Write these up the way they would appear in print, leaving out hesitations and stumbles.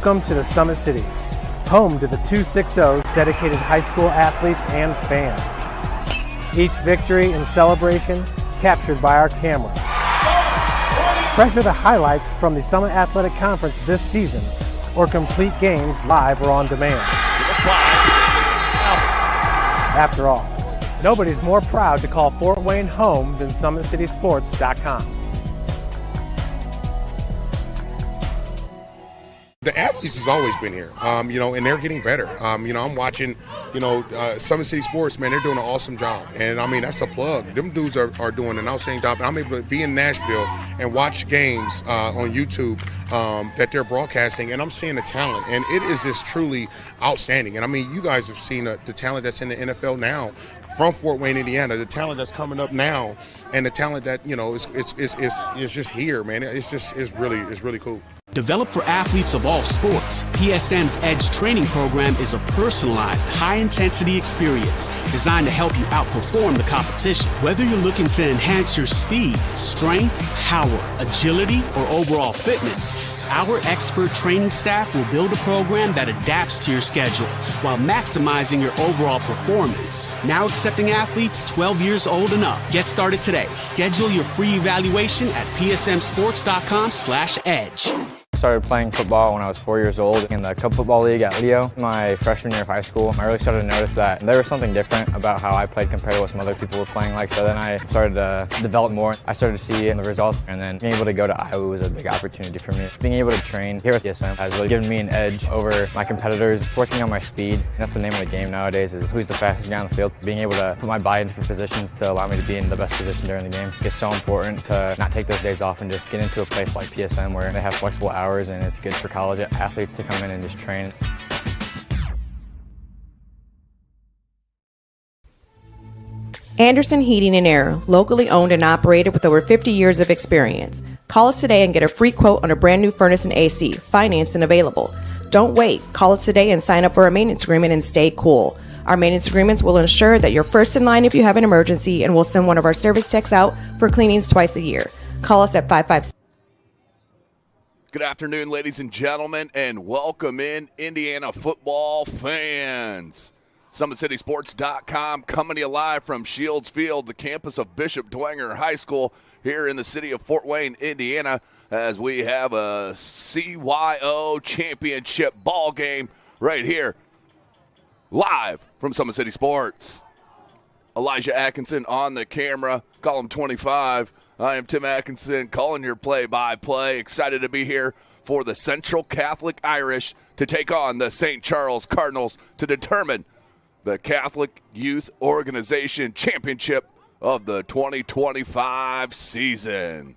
Welcome to the Summit City, home to the 260's dedicated high school athletes and fans. Each victory and celebration captured by our cameras. Treasure the highlights from the Summit Athletic Conference this season, or complete games live or on demand. After all, nobody's more proud to call Fort Wayne home than SummitCitySports.com. The athletes has always been here, and they're getting better. I'm watching, Summit City Sports, man, they're doing an awesome job. And, that's a plug. Them dudes are doing an outstanding job. And I'm able to be in Nashville and watch games on YouTube that they're broadcasting, and I'm seeing the talent. And it is just truly outstanding. And, you guys have seen the talent that's in the NFL now from Fort Wayne, Indiana, the talent that's coming up now, and the talent that, is just here, man. It's really cool. Developed for athletes of all sports, PSM's Edge training program is a personalized, high-intensity experience designed to help you outperform the competition. Whether you're looking to enhance your speed, strength, power, agility, or overall fitness, our expert training staff will build a program that adapts to your schedule while maximizing your overall performance. Now accepting athletes 12 years old and up. Get started today. Schedule your free evaluation at psmsports.com/edge. I started playing football when I was 4 years old in the Cub Football League at Leo. My freshman year of high school, I really started to notice that there was something different about how I played compared to what some other people were playing like. So then I started to develop more. I started to see the results, and then being able to go to Iowa was a big opportunity for me. Being able to train here with PSM has really given me an edge over my competitors. Working on my speed, and that's the name of the game nowadays, is who's the fastest guy on the field. Being able to put my body in different positions to allow me to be in the best position during the game. It's so important to not take those days off and just get into a place like PSM where they have flexible hours, and it's good for college athletes to come in and just train. Anderson Heating and Air, locally owned and operated with over 50 years of experience. Call us today and get a free quote on a brand new furnace and AC, financed and available. Don't wait. Call us today and sign up for a maintenance agreement and stay cool. Our maintenance agreements will ensure that you're first in line if you have an emergency, and we'll send one of our service techs out for cleanings twice a year. Call us at 556. Good afternoon, ladies and gentlemen, and welcome in Indiana football fans. SummitCitySports.com coming to you live from Shields Field, the campus of Bishop Dwenger High School here in the city of Fort Wayne, Indiana, as we have a CYO Championship ball game right here, live from Summit City Sports. Elijah Atkinson on the camera, column 25. I am Tim Atkinson, calling your play-by-play. Excited to be here for the Central Catholic Irish to take on the St. Charles Cardinals to determine the Catholic Youth Organization Championship of the 2025 season.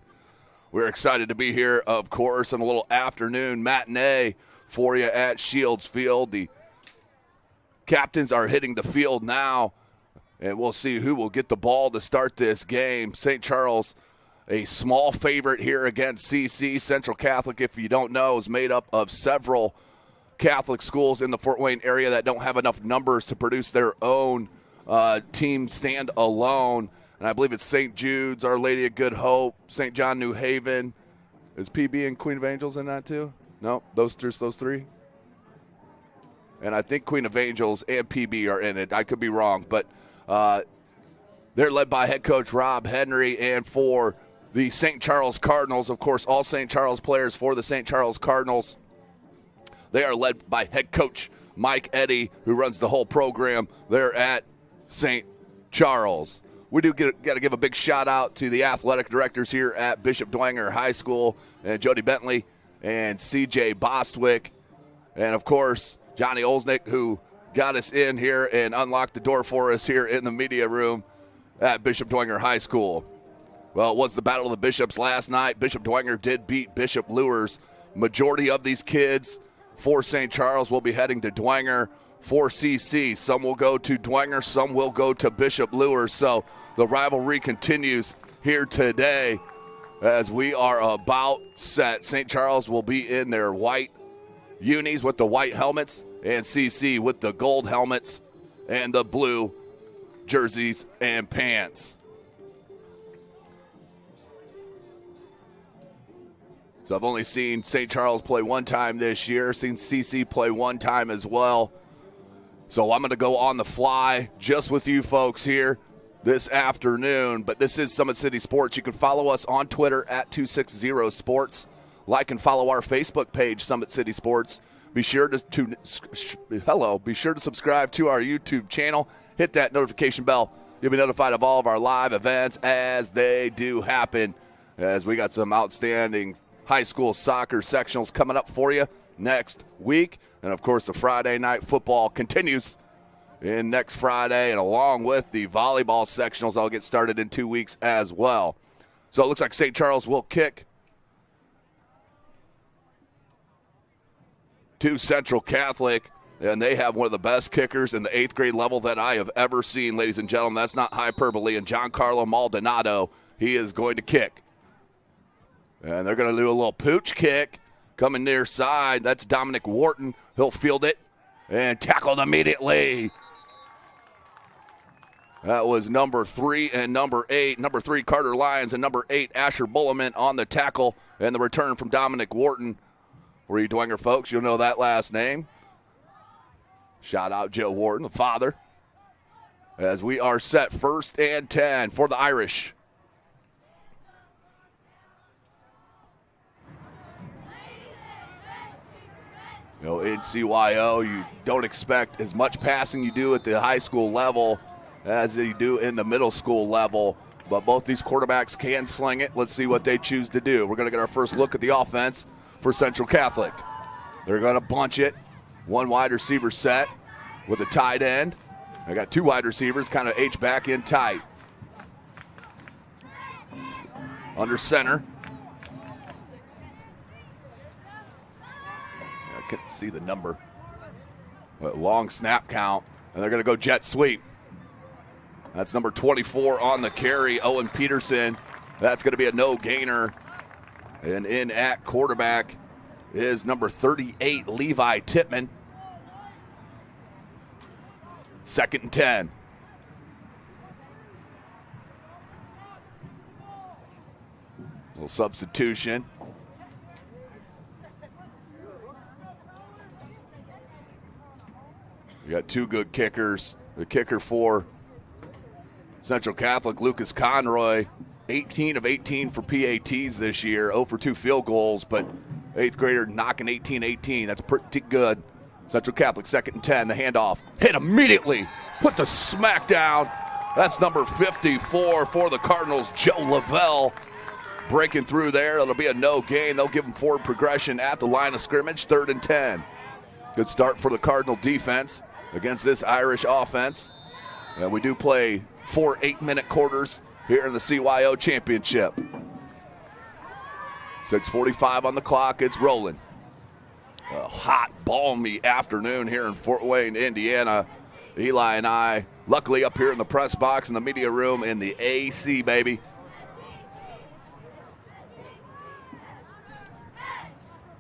We're excited to be here, of course, on a little afternoon matinee for you at Shields Field. The captains are hitting the field now, and we'll see who will get the ball to start this game. St. Charles, a small favorite here against CC. Central Catholic, if you don't know, is made up of several Catholic schools in the Fort Wayne area that don't have enough numbers to produce their own team stand alone. And I believe it's St. Jude's, Our Lady of Good Hope, St. John New Haven. Is PB and Queen of Angels in that too? No, those three. And I think Queen of Angels and PB are in it. I could be wrong, but they're led by head coach Rob Henry. And for the St. Charles Cardinals, of course, all St. Charles players for the St. Charles Cardinals, they are led by head coach Mike Eddy, who runs the whole program there at St. Charles. We do got to give a big shout-out to the athletic directors here at Bishop Dwenger High School, and Jody Bentley and C.J. Bostwick, and, of course, Johnny Olsnick, who got us in here and unlocked the door for us here in the media room at Bishop Dwenger High School. Well, it was the Battle of the Bishops last night. Bishop Dwenger did beat Bishop Luers. Majority of these kids for St. Charles will be heading to Dwenger for CC. Some will go to Dwenger, some will go to Bishop Luers. So the rivalry continues here today as we are about set. St. Charles will be in their white unis with the white helmets, and CC with the gold helmets and the blue jerseys and pants. So I've only seen St. Charles play one time this year, seen CC play one time as well. So I'm going to go on the fly just with you folks here this afternoon. But this is Summit City Sports. You can follow us on Twitter at 260sports. Like and follow our Facebook page, Summit City Sports. Be sure to subscribe to our YouTube channel. Hit that notification bell. You'll be notified of all of our live events as they do happen. As we got some outstanding high school soccer sectionals coming up for you next week. And, of course, the Friday night football continues in next Friday. And along with the volleyball sectionals, I'll get started in 2 weeks as well. So it looks like St. Charles will kick to Central Catholic. And they have one of the best kickers in the 8th grade level that I have ever seen, ladies and gentlemen. That's not hyperbole. And Giancarlo Maldonado, he is going to kick. And they're going to do a little pooch kick coming near side. That's Dominic Wharton. He'll field it and tackled immediately. That was number 3 and number 8. Number 3, Carter Lyons, and number 8, Asher Bullerman on the tackle. And the return from Dominic Wharton. For you Dwenger folks, you'll know that last name. Shout out Joe Wharton, the father. As we are set 1st and 10 for the Irish. You know, in CYO, you don't expect as much passing you do at the high school level as you do in the middle school level. But both these quarterbacks can sling it. Let's see what they choose to do. We're going to get our first look at the offense for Central Catholic. They're going to bunch it. 1 wide receiver set with a tight end. I got 2 wide receivers, kind of H-back in tight. Under center. I can't see the number. But long snap count. And they're going to go jet sweep. That's number 24 on the carry, Owen Peterson. That's going to be a no-gainer. And in at quarterback is number 38, Levi Tittman. 2nd and 10. Little substitution. We got 2 good kickers. The kicker for Central Catholic, Lucas Conroy, 18 of 18 for PATs this year, 0 for 2 field goals, but 8th grader knocking 18-18. That's pretty good. Central Catholic, 2nd and 10. The handoff. Hit immediately. Put the smack down. That's number 54 for the Cardinals, Joe Lavelle. Breaking through there. It'll be a no gain. They'll give him forward progression at the line of scrimmage, 3rd and 10. Good start for the Cardinal defense against this Irish offense. And we do play 4 8-minute quarters here in the CYO Championship. 6:45 on the clock. It's rolling. A hot, balmy afternoon here in Fort Wayne, Indiana. Eli and I, luckily up here in the press box in the media room in the AC, baby.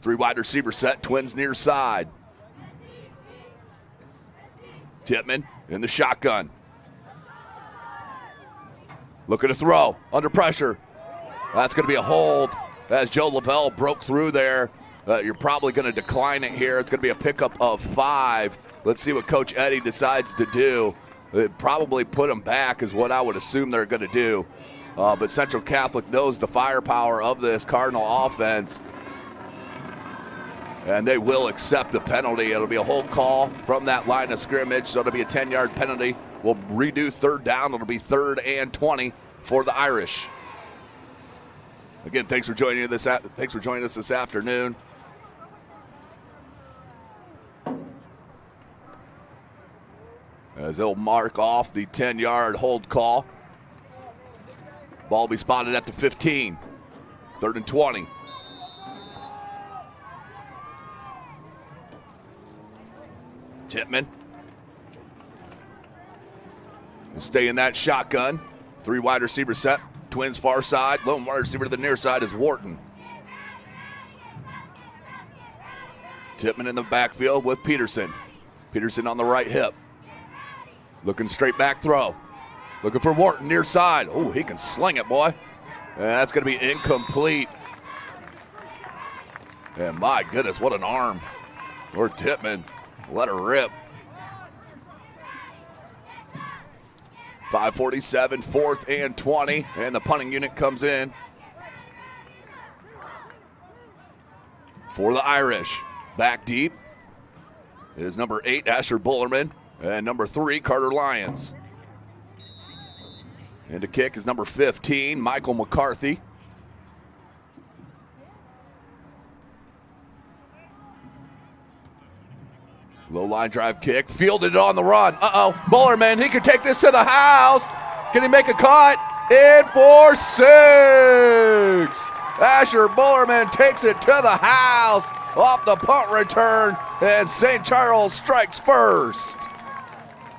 Three wide receiver set, Twins near side. Tittman in the shotgun. Looking to throw, under pressure. That's going to be a hold as Joe Lavelle broke through there. You're probably going to decline it here. It's going to be a pickup of 5. Let's see what Coach Eddie decides to do. It'd probably put him back is what I would assume they're going to do. But Central Catholic knows the firepower of this Cardinal offense. And they will accept the penalty. It'll be a hold call from that line of scrimmage, so it'll be a 10-yard penalty. We'll redo 3rd down. It'll be 3rd and 20 for the Irish. Again, thanks for joining us this afternoon. As they'll mark off the 10-yard hold call. Ball will be spotted at the 15. 3rd and 20. Tittman. Will stay in that shotgun. 3 wide receiver set. Twins far side. Lone wide receiver to the near side is Wharton. Tittman in the backfield with Peterson. Peterson on the right hip. Looking straight back throw. Looking for Wharton near side. Oh, he can sling it, boy. And that's going to be incomplete. And my goodness, what an arm. Lord Tippmann let her rip. 5:47, 4th and 20, and the punting unit comes in for the Irish. Back deep is number 8, Asher Bullerman, and number 3, Carter Lyons. And to kick is number 15, Michael McCarthy. Low line drive kick, fielded on the run. Bullerman, he could take this to the house. Can he make a cut? In for 6. Asher Bullerman takes it to the house off the punt return, and St. Charles strikes first.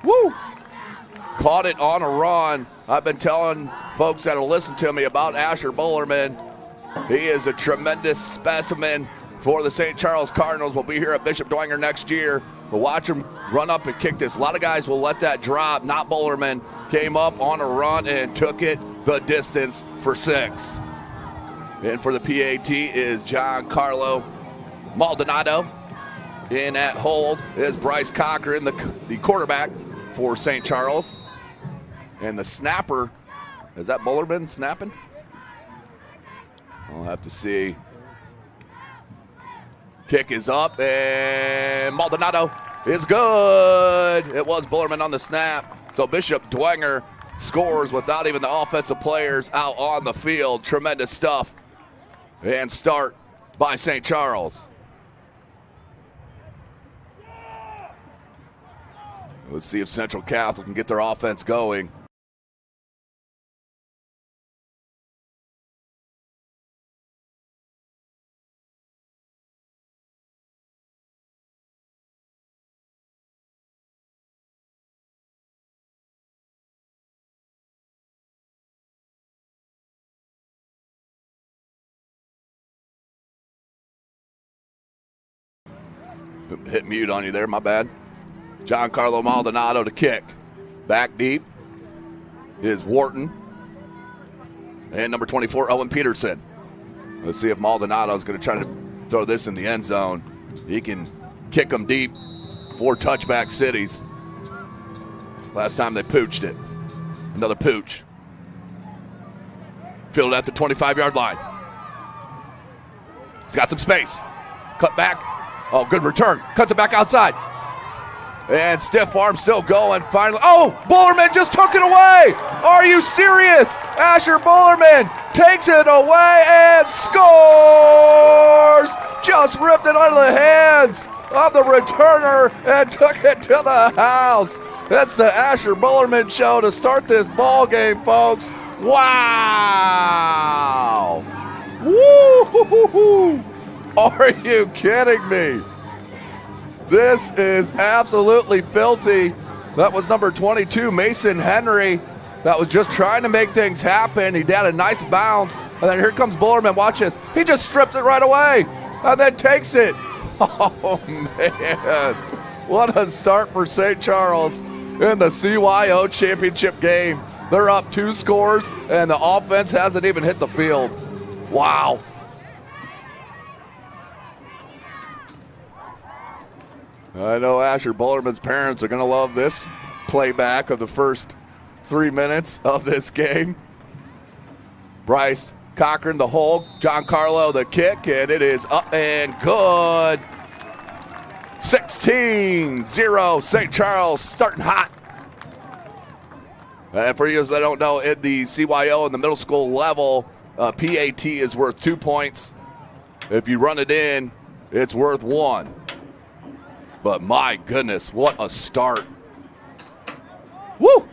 Woo! Caught it on a run. I've been telling folks that will listen to me about Asher Bullerman. He is a tremendous specimen for the St. Charles Cardinals. We'll be here at Bishop Dwenger next year. We'll watch him run up and kick this. A lot of guys will let that drop. Not Bullerman. Came up on a run and took it the distance for 6. And for the PAT is John Carlo Maldonado. In at hold is Bryce Cochran, the quarterback for St. Charles. And the snapper, is that Bullerman snapping? I'll have to see. Kick is up, and Maldonado is good. It was Bullerman on the snap. So Bishop Dwenger scores without even the offensive players out on the field. Tremendous stuff. And start by St. Charles. Let's see if Central Catholic can get their offense going. Hit mute on you there, my bad. John Carlo Maldonado to kick. Back deep is Wharton. And number 24, Owen Peterson. Let's see if Maldonado is going to try to throw this in the end zone. He can kick them deep for touchback cities. Last time they pooched it. Another pooch. Fielded at the 25-yard line. He's got some space. Cut back. Oh, good return. Cuts it back outside. And stiff arm still going. Finally. Oh, Bullerman just took it away. Are you serious? Asher Bullerman takes it away and scores. Just ripped it out of the hands of the returner and took it to the house. That's the Asher Bullerman show to start this ball game, folks. Wow. Woo-hoo-hoo-hoo. Are you kidding me? This is absolutely filthy. That was number 22, Mason Henry. That was just trying to make things happen. He had a nice bounce. And then here comes Bullerman. Watch this. He just strips it right away and then takes it. Oh, man. What a start for St. Charles in the CYO Championship game. They're up 2 scores, and the offense hasn't even hit the field. Wow. I know Asher Bullerman's parents are going to love this playback of the first 3 minutes of this game. Bryce Cochran, the hold. John Carlo, the kick, and it is up and good. 16-0, St. Charles starting hot. And for you that don't know, at the CYO and the middle school level, PAT is worth 2 points. If you run it in, it's worth 1. But my goodness, what a start. Woo!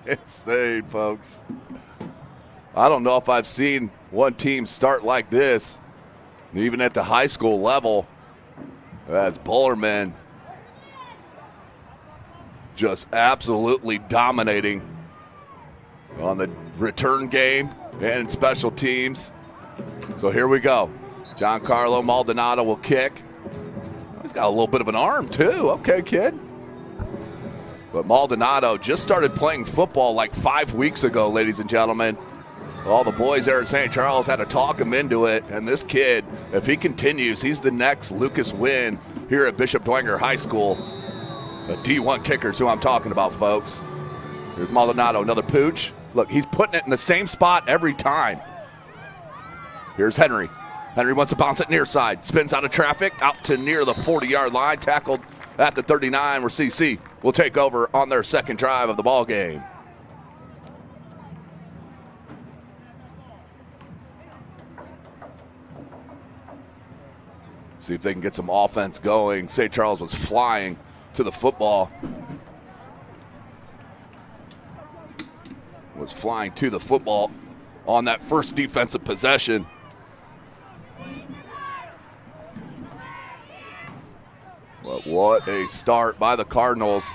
Insane, folks. I don't know if I've seen one team start like this, even at the high school level. As Bullerman just absolutely dominating on the return game and special teams. So here we go. John Carlo Maldonado will kick. He's got a little bit of an arm, too. Okay, kid. But Maldonado just started playing football like 5 weeks ago, ladies and gentlemen. All the boys there at St. Charles had to talk him into it, and this kid, if he continues, he's the next Lucas Wynn here at Bishop Dwenger High School. The D1 kickers who I'm talking about, folks. Here's Maldonado, another pooch. Look, he's putting it in the same spot every time. Here's Henry. Henry wants to bounce it near side. Spins out of traffic, out to near the 40-yard line. Tackled at the 39, where CC will take over on their second drive of the ball game. See if they can get some offense going. St. Charles was flying to the football. Was flying to the football on that first defensive possession. But what a start by the Cardinals.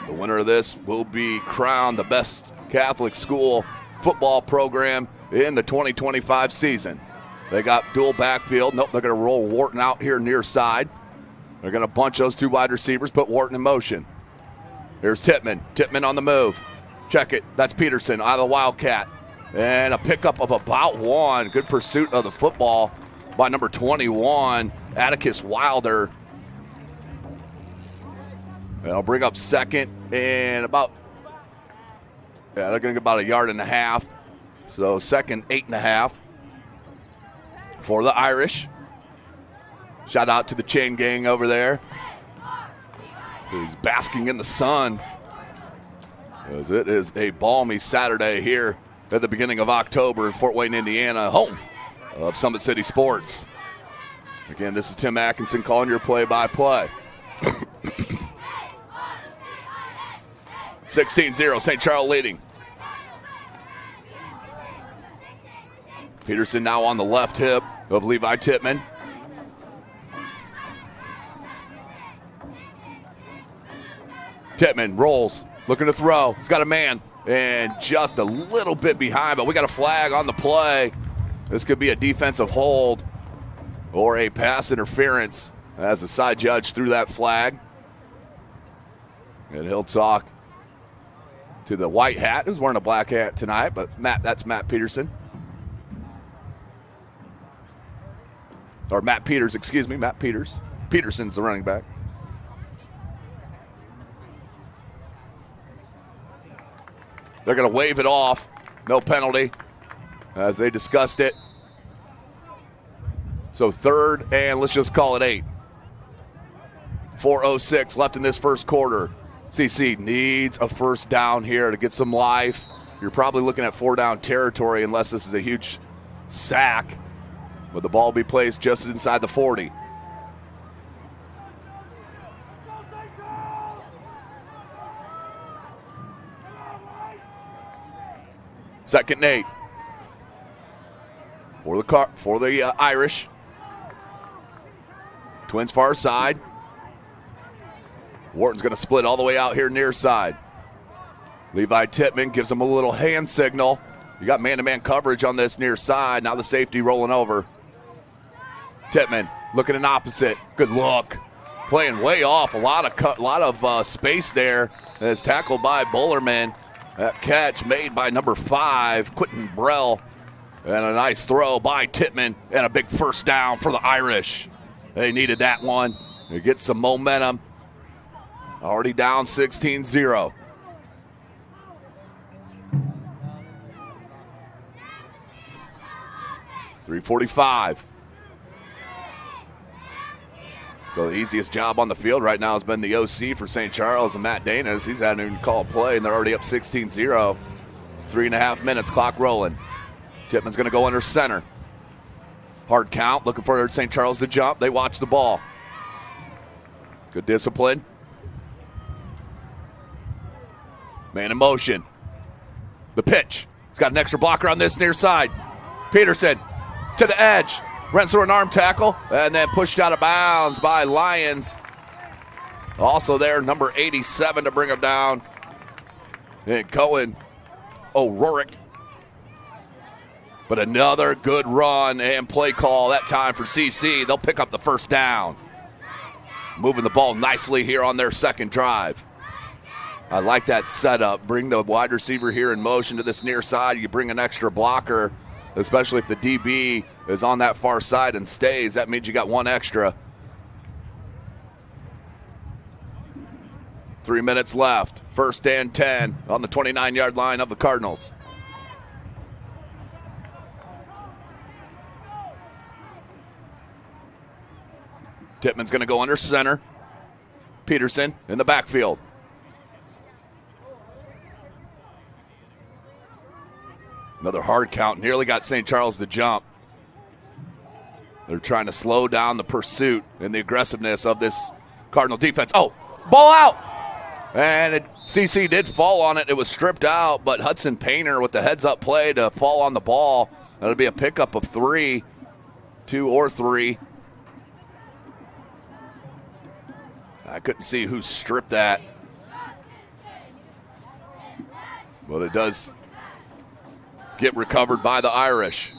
The winner of this will be crowned the best Catholic school football program in the 2025 season. They got dual backfield. Nope, they're going to roll Wharton out here near side. They're going to bunch those two wide receivers, put Wharton in motion. Here's Tittman. Tittman on the move. Check it. That's Peterson out of the Wildcat. And a pickup of about one. Good pursuit of the football by number 21, Atticus Wilder. They'll bring up second and about, they're going to get about 1.5 yards. So second, 8.5 for the Irish. Shout out to the chain gang over there, who's basking in the sun, as it is a balmy Saturday here at the beginning of October in Fort Wayne, Indiana, home of Summit City Sports. Again, this is Tim Atkinson calling your play-by-play. 16-0, St. Charles leading. Peterson now on the left hip of Levi Tittman. Tittman rolls, looking to throw. He's got a man and just a little bit behind, but we got a flag on the play. This could be a defensive hold or a pass interference as the side judge threw that flag. And he'll talk to the white hat, who's wearing a black hat tonight, but that's Matt Peterson. Or Matt Peters, excuse me, Matt Peters. Peterson's the running back. They're going to wave it off. No penalty, as they discussed it. So third, and let's just call it 8. 4:06 left in this first quarter. CC needs a first down here to get some life. You're probably looking at 4-down territory unless this is a huge sack. But the ball will be placed just inside the 40. Second and 8 for the Irish. Twins far side. Wharton's going to split all the way out here near side. Levi Tittman gives him a little hand signal. You got man-to-man coverage on this near side. Now the safety rolling over. Tittman looking in opposite. Good look. Playing way off. A lot of space there. And it's tackled by Bullerman. That catch made by number 5, Quentin Brell. And a nice throw by Tittman. And a big first down for the Irish. They needed that one. They get some momentum. Already down 16-0. .345. So the easiest job on the field right now has been the OC for St. Charles and Matt Danas. He's hadn't even called play, and they're already up 16-0. 3.5 minutes, clock rolling. Tittman's going to go under center. Hard count, looking for St. Charles to jump. They watch the ball. Good discipline. Man in motion. The pitch. He's got an extra blocker on this near side. Peterson to the edge. Runs through an arm tackle and then pushed out of bounds by Lyons. Also there, number 87 to bring him down. And Cohen O'Rourke. But another good run and play call that time for CC. They'll pick up the first down. Moving the ball nicely here on their second drive. I like that setup. Bring the wide receiver here in motion to this near side. You bring an extra blocker, especially if the DB is on that far side and stays. That means you got one extra. 3 minutes left. 1st and 10 on the 29-yard line of the Cardinals. Tippmann's going to go under center. Peterson in the backfield. Another hard count. Nearly got St. Charles to jump. They're trying to slow down the pursuit and the aggressiveness of this Cardinal defense. Oh, ball out. And CC did fall on it. It was stripped out, but Hudson Painter with the heads-up play to fall on the ball. That'll be a pickup of 3, 2 or 3. I couldn't see who stripped that. But it does get recovered by the Irish.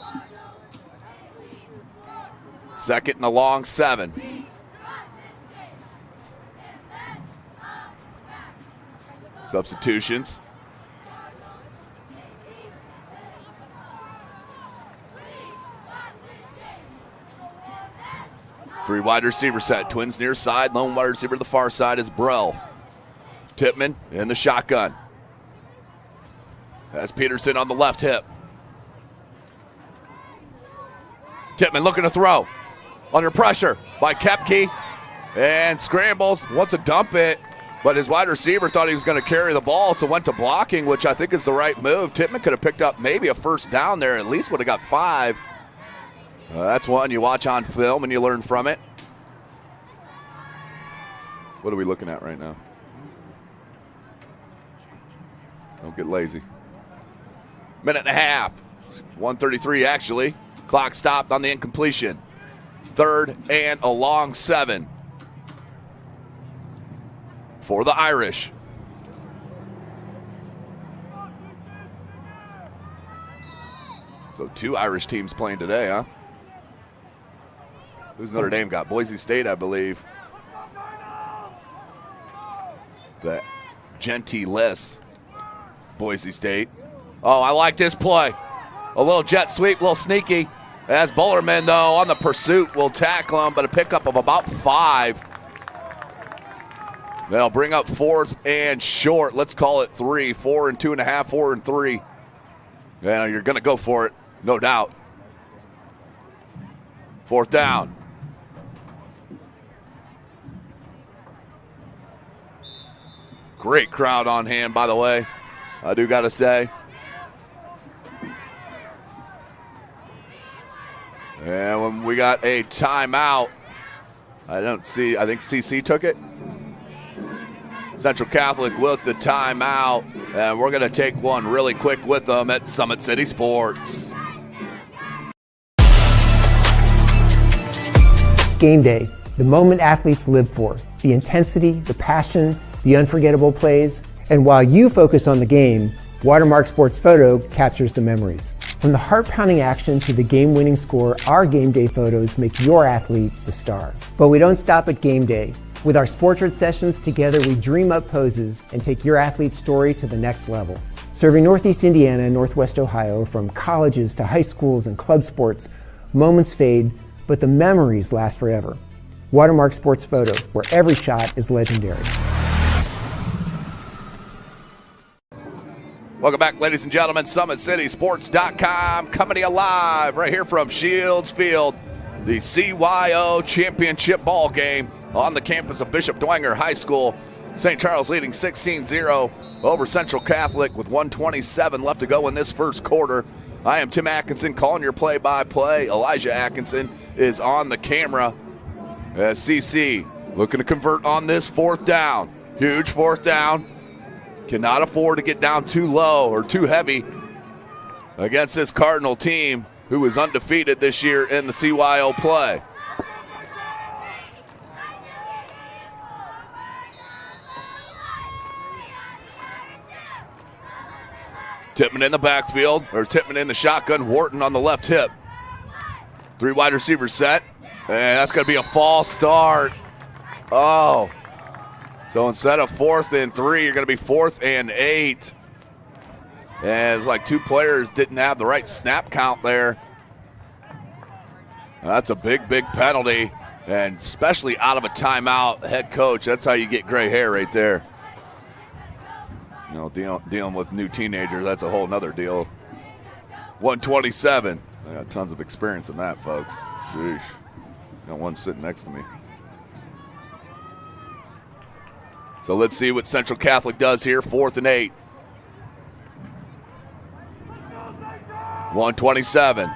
2nd and a long 7. Substitutions. Three wide receiver set. Twins near side. Lone wide receiver to the far side is Brell. Tippmann in the shotgun. That's Peterson on the left hip. Tippmann looking to throw. Under pressure by Koepke. And scrambles. Wants to dump it. But his wide receiver thought he was going to carry the ball, so went to blocking, which I think is the right move. Tippmann could have picked up maybe a first down there. At least would have got 5. That's one you watch on film and you learn from it. What are we looking at right now? Don't get lazy. Minute and a half. 1:33 actually. Clock stopped on the incompletion. 3rd and a long 7 for the Irish. So 2 Irish teams playing today, huh? Who's Notre Dame got? Boise State, I believe. The Gentile-less Boise State. Oh, I like this play. A little jet sweep, a little sneaky. As Bullerman, though, on the pursuit will tackle him, but a pickup of about 5. They'll bring up 4th and short. Let's call it 3. 4 and 2.5, 4 and 3. Yeah, you're going to go for it, no doubt. 4th down. Great crowd on hand, by the way. I do got to say. And when we got a timeout, I think CC took it. Central Catholic with the timeout, and we're going to take one really quick with them at Summit City Sports. Game day, the moment athletes live for, the intensity, the passion, the unforgettable plays, and while you focus on the game, Watermark Sports Photo captures the memories. From the heart-pounding action to the game-winning score, our game day photos make your athlete the star. But we don't stop at game day. With our Sportrait sessions, together we dream up poses and take your athlete's story to the next level. Serving Northeast Indiana and Northwest Ohio, from colleges to high schools and club sports, moments fade, but the memories last forever. Watermark Sports Photo, where every shot is legendary. Welcome back, ladies and gentlemen. SummitCitySports.com coming to you live right here from Shields Field. The CYO Championship ball game on the campus of Bishop Dwenger High School. St. Charles leading 16-0 over Central Catholic with 1:27 left to go in this first quarter. I am Tim Atkinson calling your play-by-play. Elijah Atkinson is on the camera. As CC looking to convert on this 4th down. Huge 4th down. Cannot afford to get down too low or too heavy against this Cardinal team who is undefeated this year in the CYO play. Tippmann in the backfield, or Tippmann in the shotgun, Wharton on the left hip. 3 wide receivers set, and that's going to be a false start. Oh, So instead of 4th and 3, you're going to be 4th and 8. And it's like 2 players didn't have the right snap count there. That's a big, big penalty, and especially out of a timeout. Head coach, that's how you get gray hair right there. You know, dealing with new teenagers, that's a whole nother deal. 127. I got tons of experience in that, folks. Sheesh. Got one sitting next to me. So let's see what Central Catholic does here. 4th and 8. 127.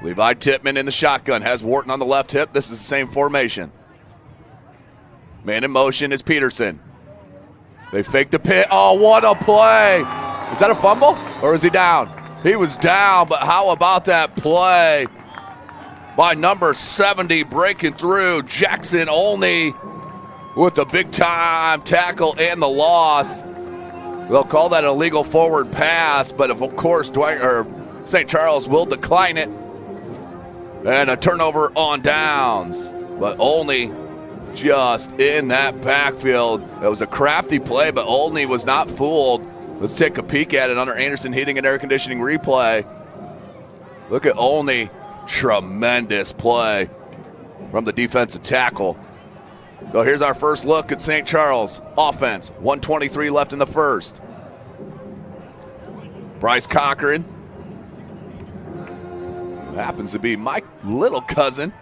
Levi Tippmann in the shotgun. Has Wharton on the left hip. This is the same formation. Man in motion is Peterson. They fake the pit. Oh, what a play. Is that a fumble or is he down? He was down, but how about that play by number 70 breaking through? Jackson Olney with the big-time tackle and the loss. They'll call that an illegal forward pass, but of course St. Charles will decline it. And a turnover on downs. But Olney just in that backfield. That was a crafty play, but Olney was not fooled. Let's take a peek at it under Anderson Heating and Air Conditioning replay. Look at Olney. Tremendous play from the defensive tackle. So here's our first look at St. Charles offense. 1:23 left in the first. Bryce Cochran. Happens to be my little cousin.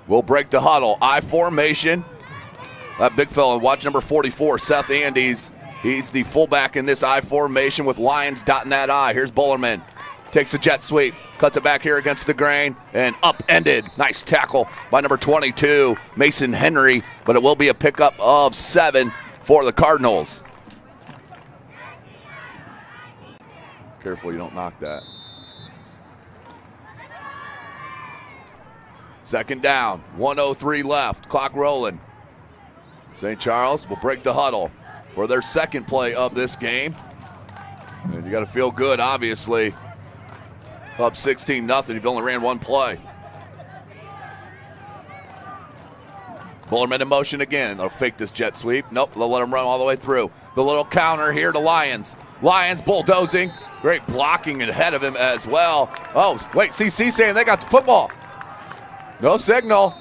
Will break the huddle. I formation. That big fella, watch number 44, Seth Andes. He's the fullback in this I formation with Lions dotting that I. Here's Bullerman. Takes a jet sweep. Cuts it back here against the grain. And upended. Nice tackle by number 22, Mason Henry. But it will be a pickup of 7 for the Cardinals. Careful you don't knock that. Second down. 1:03 left. Clock rolling. St. Charles will break the huddle for their second play of this game. And you got to feel good, obviously. Up 16-0. You've only ran one play. Bullerman in motion again. They'll fake this jet sweep. Nope, they'll let him run all the way through. The little counter here to Lions. Lions bulldozing. Great blocking ahead of him as well. Oh, wait, CC saying they got the football. No signal.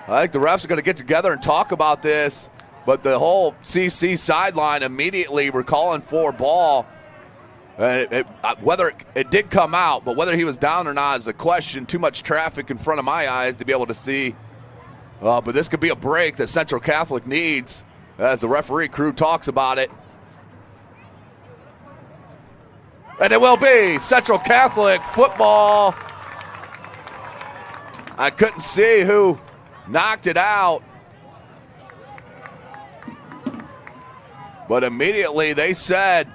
I think the refs are going to get together and talk about this. But the whole CC sideline immediately were calling for ball. Whether it did come out, but whether he was down or not is a question. Too much traffic in front of my eyes to be able to see. But this could be a break that Central Catholic needs as the referee crew talks about it. And it will be Central Catholic football. I couldn't see who knocked it out. But immediately they said,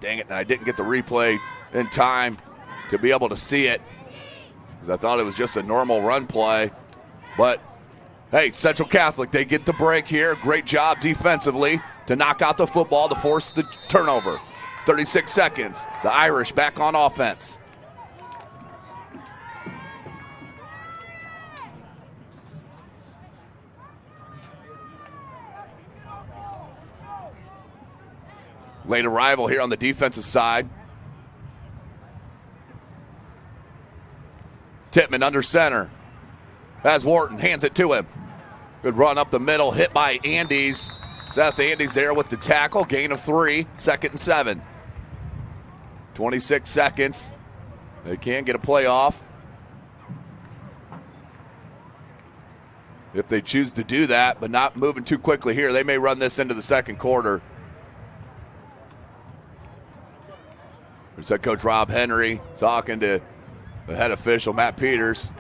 dang it, and I didn't get the replay in time to be able to see it because I thought it was just a normal run play. But, hey, Central Catholic, they get the break here. Great job defensively to knock out the football to force the turnover. 36 seconds. The Irish back on offense. Late arrival here on the defensive side. Tippmann under center. As Wharton hands it to him. Good run up the middle, hit by Andes. Seth Andes there with the tackle. Gain of 3, 2nd and 7. 26 seconds. They can get a play off. If they choose to do that, but not moving too quickly here, they may run this into the second quarter. There's head coach Rob Henry talking to the head official, Matt Peters.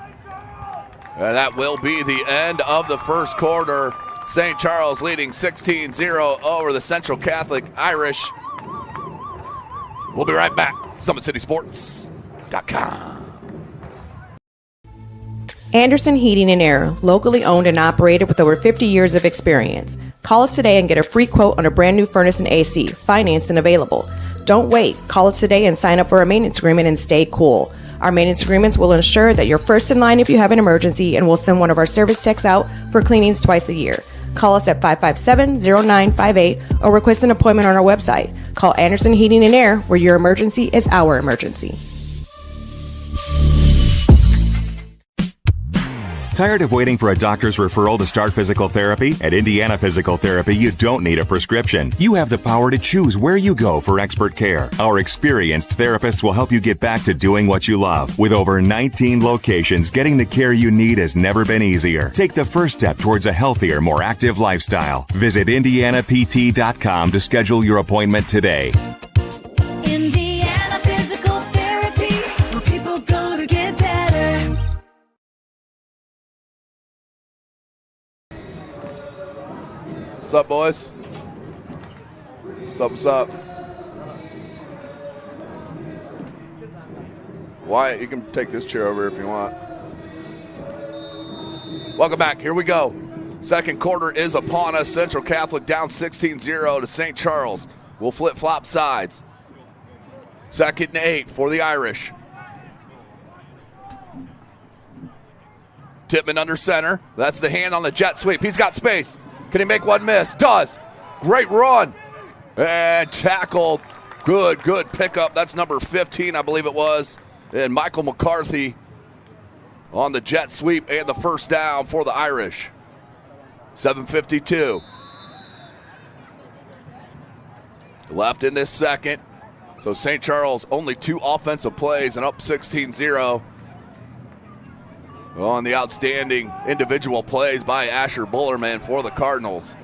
And that will be the end of the first quarter. St. Charles leading 16-0 over the Central Catholic Irish. We'll be right back. SummitCitySports.com. Anderson Heating and Air, locally owned and operated with over 50 years of experience. Call us today and get a free quote on a brand new furnace and AC, financed and available. Don't wait. Call us today and sign up for a maintenance agreement and stay cool. Our maintenance agreements will ensure that you're first in line if you have an emergency, and we'll send one of our service techs out for cleanings twice a year. Call us at 557-0958 or request an appointment on our website. Call Anderson Heating and Air, where your emergency is our emergency. Tired of waiting for a doctor's referral to start physical therapy? At Indiana Physical Therapy, you don't need a prescription. You have the power to choose where you go for expert care. Our experienced therapists will help you get back to doing what you love. With over 19 locations, getting the care you need has never been easier. Take the first step towards a healthier, more active lifestyle. Visit IndianaPT.com to schedule your appointment today. Indiana Physical Therapy, where people go to get better. What's up, boys? What's up? Wyatt, you can take this chair over if you want. Welcome back. Here we go. Second quarter is upon us. Central Catholic down 16-0 to St. Charles. We'll flip-flop sides. 2nd and 8 for the Irish. Tippmann under center. That's the hand on the jet sweep. He's got space. Can he make one miss? Does. Great run. And tackled. Good pickup. That's number 15, I believe it was. And Michael McCarthy on the jet sweep and the first down for the Irish. 7:52 left in this second. So St. Charles only 2 offensive plays and up 16-0 on the outstanding individual plays by Asher Bullerman for the Cardinals.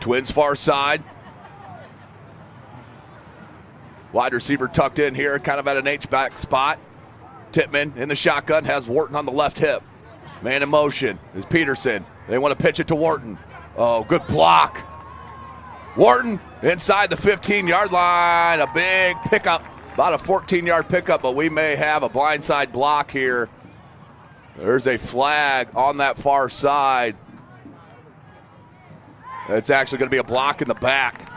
Twins far side. Wide receiver tucked in here, kind of at an H-back spot. Tippmann in the shotgun, has Wharton on the left hip. Man in motion is Peterson. They want to pitch it to Wharton. Oh, good block. Wharton inside the 15-yard line. A big pickup, about a 14-yard pickup, but we may have a blindside block here. There's a flag on that far side. It's actually going to be a block in the back.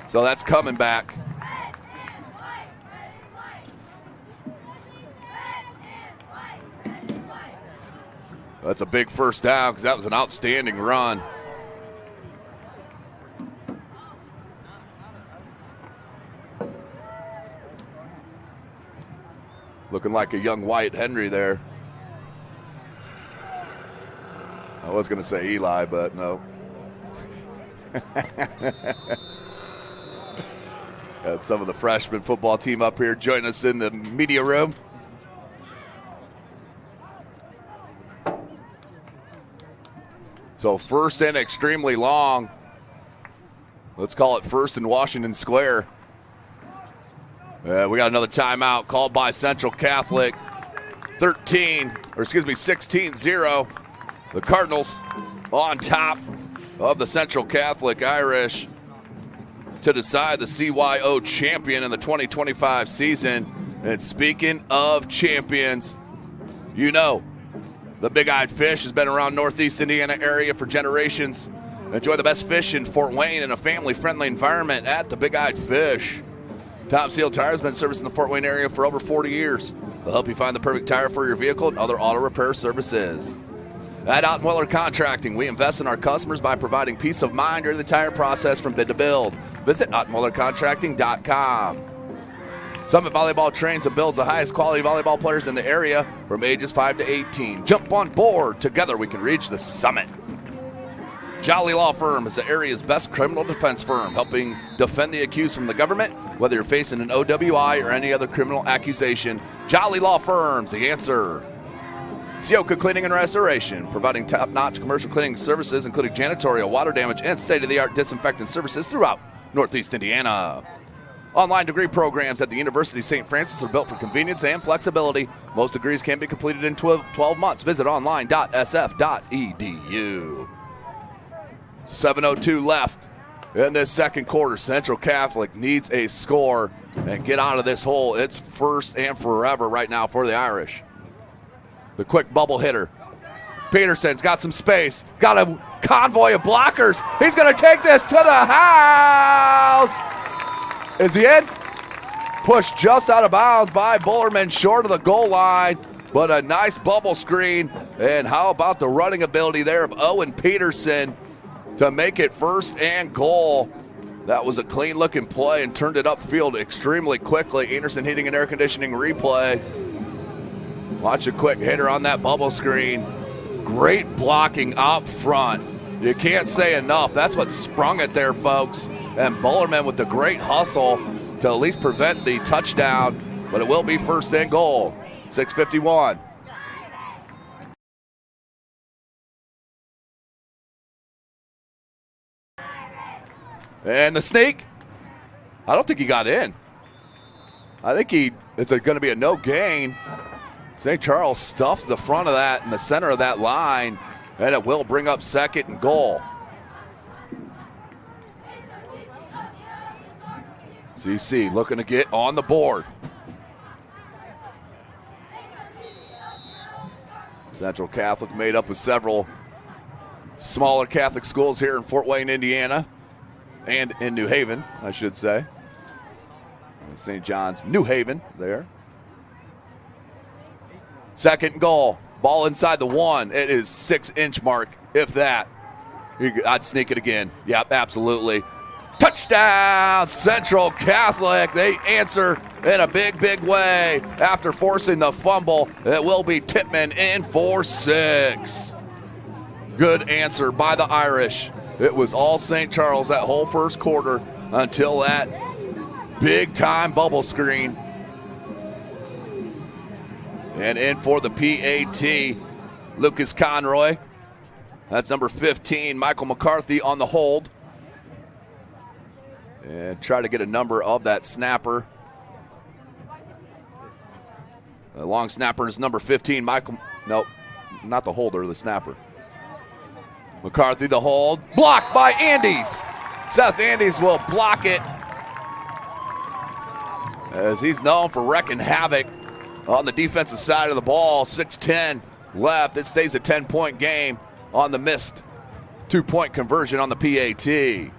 So that's coming back. That's a big first down because that was an outstanding run. Looking like a young Wyatt Henry there. I was going to say Eli, but no. Got some of the freshman football team up here joining us in the media room. So first and extremely long. Let's call it first in Washington Square. We got another timeout called by Central Catholic. 16-0. The Cardinals on top of the Central Catholic Irish to decide the CYO champion in the 2025 season. And speaking of champions, you know, the Big Eyed Fish has been around Northeast Indiana area for generations. Enjoy the best fish in Fort Wayne in a family-friendly environment at the Big Eyed Fish. Top Seal Tire has been servicing the Fort Wayne area for over 40 years. They'll help you find the perfect tire for your vehicle and other auto repair services. At Ottenweller Contracting, we invest in our customers by providing peace of mind during the tire process from bid to build. Visit OttenwellerContracting.com. Summit Volleyball trains and builds the highest quality volleyball players in the area from ages 5 to 18. Jump on board. Together we can reach the summit. Jolly Law Firm is the area's best criminal defense firm, helping defend the accused from the government, whether you're facing an OWI or any other criminal accusation. Jolly Law Firm's the answer. Sioka Cleaning and Restoration, providing top-notch commercial cleaning services, including janitorial, water damage, and state-of-the-art disinfectant services throughout Northeast Indiana. Online degree programs at the University of St. Francis are built for convenience and flexibility. Most degrees can be completed in 12 months. Visit online.sf.edu. 7:02 left in this second quarter. Central Catholic needs a score and get out of this hole. It's first and forever right now for the Irish. The quick bubble hitter Peterson's got some space. Got a convoy of blockers. He's going to take this to the house. Is he in? Pushed just out of bounds by Bullerman, short of the goal line, but a nice bubble screen. And how about the running ability there of Owen Peterson to make it first and goal. That was a clean-looking play and turned it upfield extremely quickly. Anderson Heating and Air Conditioning replay. Watch a quick hitter on that bubble screen. Great blocking up front. You can't say enough. That's what sprung it there, folks. And Bullerman with the great hustle to at least prevent the touchdown, but it will be first and goal. 6:51. And the sneak, I don't think he got in. I think it's going to be a no gain. St. Charles stuffs the front of that in the center of that line, and it will bring up second and goal. CC looking to get on the board. Central Catholic made up of several smaller Catholic schools here in Fort Wayne, Indiana, and in New Haven, I should say. St. John's, New Haven there. Second goal. Ball inside the 1. It is 6-inch mark, if that. I'd sneak it again. Yep, absolutely. Touchdown, Central Catholic. They answer in a big, big way after forcing the fumble. It will be Tippmann in for 6. Good answer by the Irish. It was all St. Charles that whole first quarter until that big-time bubble screen. And in for the PAT, Lucas Conroy. That's number 15, Michael McCarthy on the hold. And try to get a number of that snapper. The long snapper is number 15, Michael. Nope, not the holder, the snapper. McCarthy the hold. Blocked by Andes. Seth Andes will block it, as he's known for wrecking havoc on the defensive side of the ball. 6:10 left. It stays a 10-point game on the missed 2-point conversion on the PAT.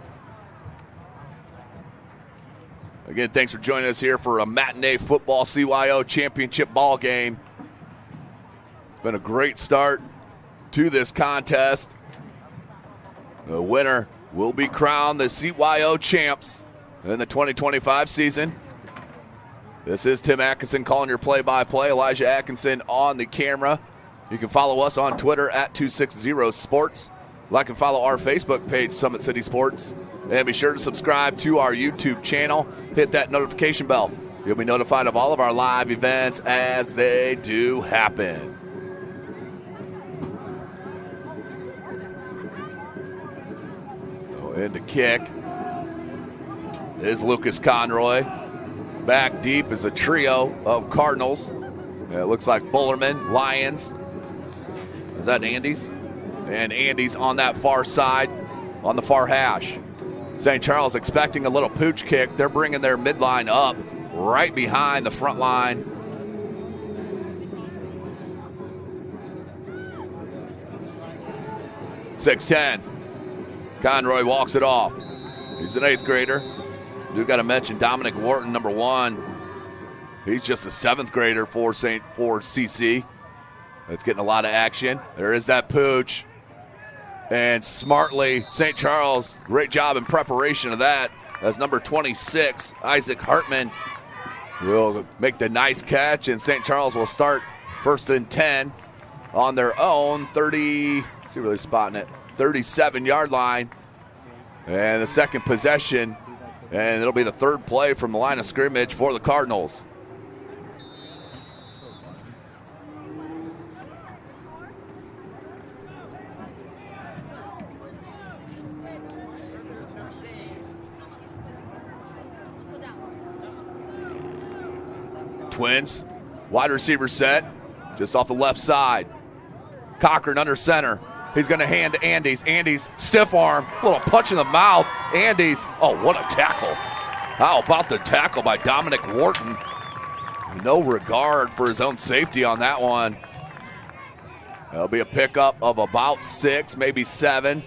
Again, thanks for joining us here for a matinee football CYO championship ball game. Been a great start to this contest. The winner will be crowned the CYO champs in the 2025 season. This is Tim Atkinson calling your play-by-play. Elijah Atkinson on the camera. You can follow us on Twitter at 260sports. Like and follow our Facebook page, Summit City Sports. And be sure to subscribe to our YouTube channel. Hit that notification bell. You'll be notified of all of our live events as they do happen. In to kick is Lucas Conroy. Back deep is a trio of Cardinals. It looks like Bullerman, Lions. Is that Andes? And Andes on that far side, on the far hash. St. Charles expecting a little pooch kick. They're bringing their midline up right behind the front line. .610. Conroy walks it off. He's an 8th grader. We've got to mention Dominic Wharton, number 1. He's just a 7th grader for CC. That's getting a lot of action. There is that pooch. And smartly, St. Charles, great job in preparation of that, as number 26, Isaac Hartman, will make the nice catch, and St. Charles will start 1st and 10 on their own 30, let's see where they're spotting it, 37-yard line. And the second possession, and it'll be the 3rd play from the line of scrimmage for the Cardinals. Twins, wide receiver set, just off the left side. Cochran under center. He's going to hand to Andes. Andes, stiff arm, little punch in the mouth. Andes, oh, what a tackle. How about the tackle by Dominic Wharton? No regard for his own safety on that one. There'll be a pickup of about 6, maybe 7.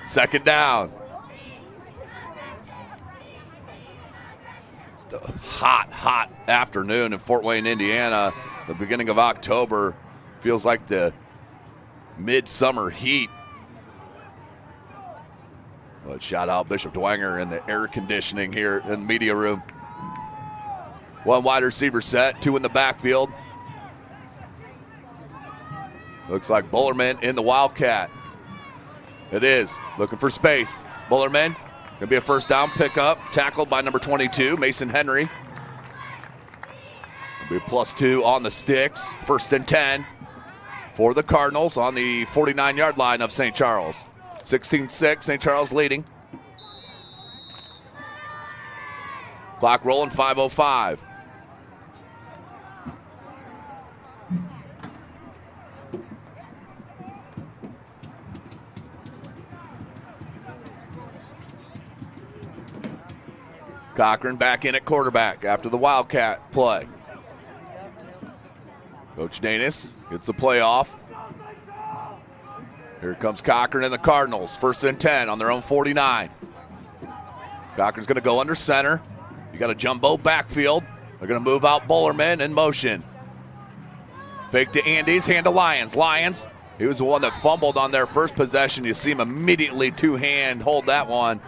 Second down. It's the hot afternoon in Fort Wayne, Indiana. The beginning of October feels like the midsummer heat. But shout out Bishop Dwenger and the air conditioning here in the media room. One wide receiver set, 2 in the backfield. Looks like Bullerman in the Wildcat. It is. Looking for space. Bullerman. Going to be a first down pickup. Tackled by number 22, Mason Henry. It'll be a +2 on the sticks. 1st and 10 for the Cardinals on the 49-yard line of St. Charles. 16-6, St. Charles leading. Clock rolling, 5:05. Cochran back in at quarterback after the Wildcat play. Coach Danis gets the play off. Here comes Cochran and the Cardinals. 1st and 10 on their own 49. Cochran's going to go under center. You got a jumbo backfield. They're going to move out Bullerman in motion. Fake to Andes, hand to Lyons. Lyons, he was the one that fumbled on their first possession. You see him immediately two-hand hold that one.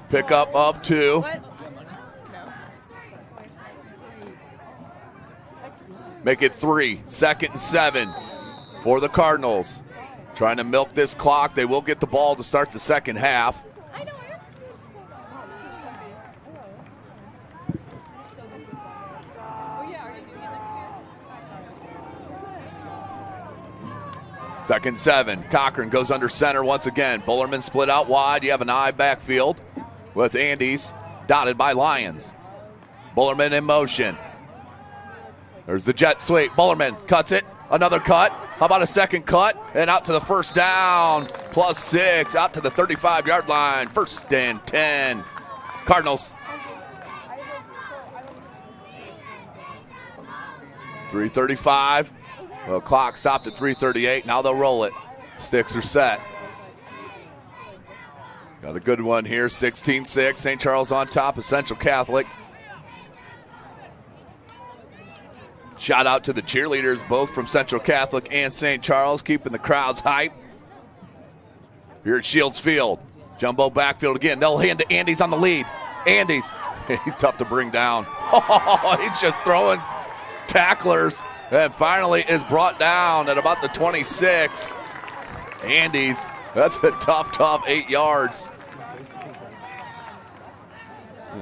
Pickup of 2. Make it 3. 2nd and 7 for the Cardinals. Trying to milk this clock. They will get the ball to start the second half. Second and 7. Cochran goes under center once again. Bullerman split out wide. You have an I backfield with Andes dotted by Lyons. Bullerman in motion. There's the jet sweep. Bullerman cuts it. Another cut. How about a second cut? And out to the first down. +6 out to the 35-yard line. 1st and 10. Cardinals. 3:35. Well, clock stopped at 3:38. Now they'll roll it. Sticks are set. Got a good one here. 16-6. St. Charles on top of Central Catholic. Shout out to the cheerleaders, both from Central Catholic and St. Charles, keeping the crowds hype. Here at Shields Field. Jumbo backfield again. They'll hand to Andes on the lead. Andes, he's tough to bring down. Oh, he's just throwing tacklers. And finally is brought down at about the 26. Andes, that's a tough 8 yards.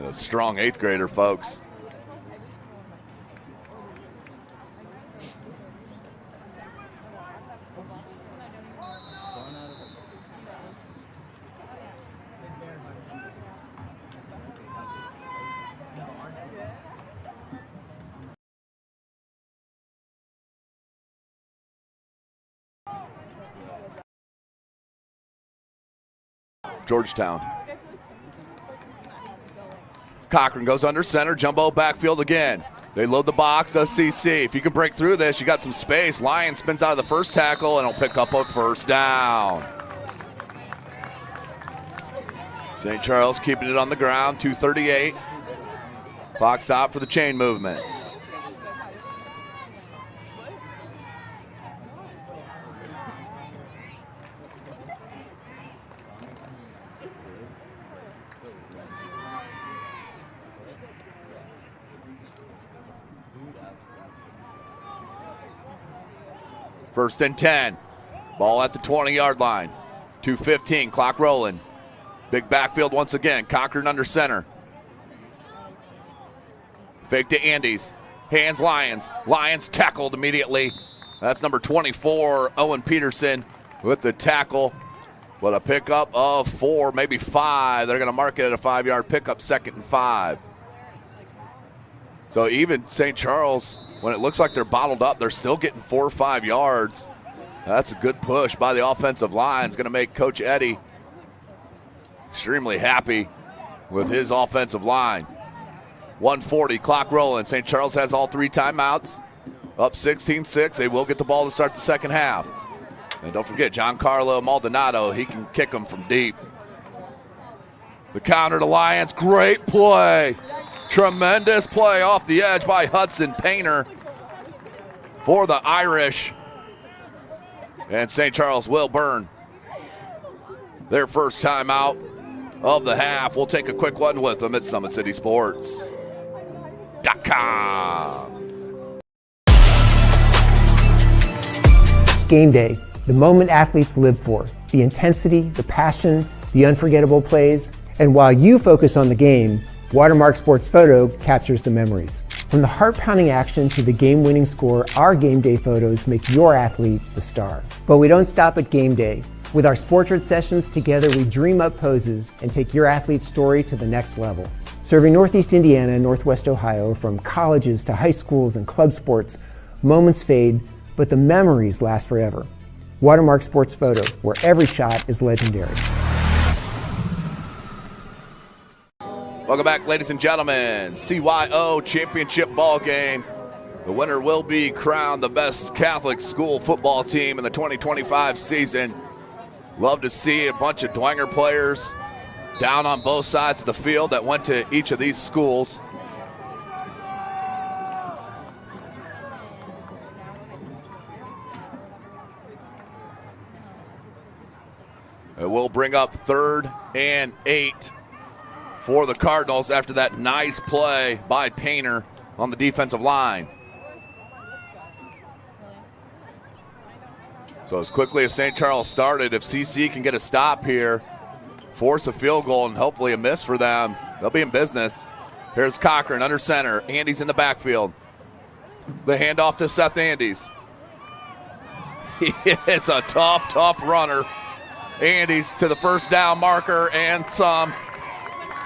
A strong 8th grader, folks. Georgetown. Cochran goes under center, jumbo backfield again. They load the box, does CC. If you can break through this, you got some space. Lyons spins out of the first tackle and he'll pick up a first down. St. Charles keeping it on the ground, 2:38. Clock stop for the chain movement. First and 10. Ball at the 20-yard line. 2:15, clock rolling. Big backfield once again. Cochran under center. Fake to Andes. Hands Lyons. Lyons tackled immediately. That's number 24, Owen Peterson, with the tackle. But a pickup of 4, maybe 5. They're going to mark it at a 5-yard pickup, 2nd and 5. So even St. Charles, when it looks like they're bottled up, they're still getting 4 or 5 yards. That's a good push by the offensive line. It's going to make Coach Eddy extremely happy with his offensive line. 1:40, clock rolling. St. Charles has all 3 timeouts. Up 16-6. They will get the ball to start the second half. And don't forget, Giancarlo Maldonado, he can kick them from deep. The counter to Lions. Great play. Tremendous play off the edge by Hudson Painter for the Irish. And St. Charles will burn their first timeout of the half. We'll take a quick one with them at SummitCitySports.com. Game day, the moment athletes live for, the intensity, the passion, the unforgettable plays, and while you focus on the game, Watermark Sports Photo captures the memories. From the heart-pounding action to the game-winning score, our game day photos make your athlete the star. But we don't stop at game day. With our Sportrait sessions together, we dream up poses and take your athlete's story to the next level. Serving Northeast Indiana and Northwest Ohio, from colleges to high schools and club sports, moments fade, but the memories last forever. Watermark Sports Photo, where every shot is legendary. Welcome back, ladies and gentlemen. CYO Championship ball game. The winner will be crowned the best Catholic school football team in the 2025 season. Love to see a bunch of Dwenger players down on both sides of the field that went to each of these schools. It will bring up 3rd and 8 for the Cardinals after that nice play by Painter on the defensive line. So as quickly as St. Charles started, if CC can get a stop here, force a field goal and hopefully a miss for them, they'll be in business. Here's Cochran under center. Andes in the backfield. The handoff to Seth Andes. He is a tough runner. Andes to the first down marker and some.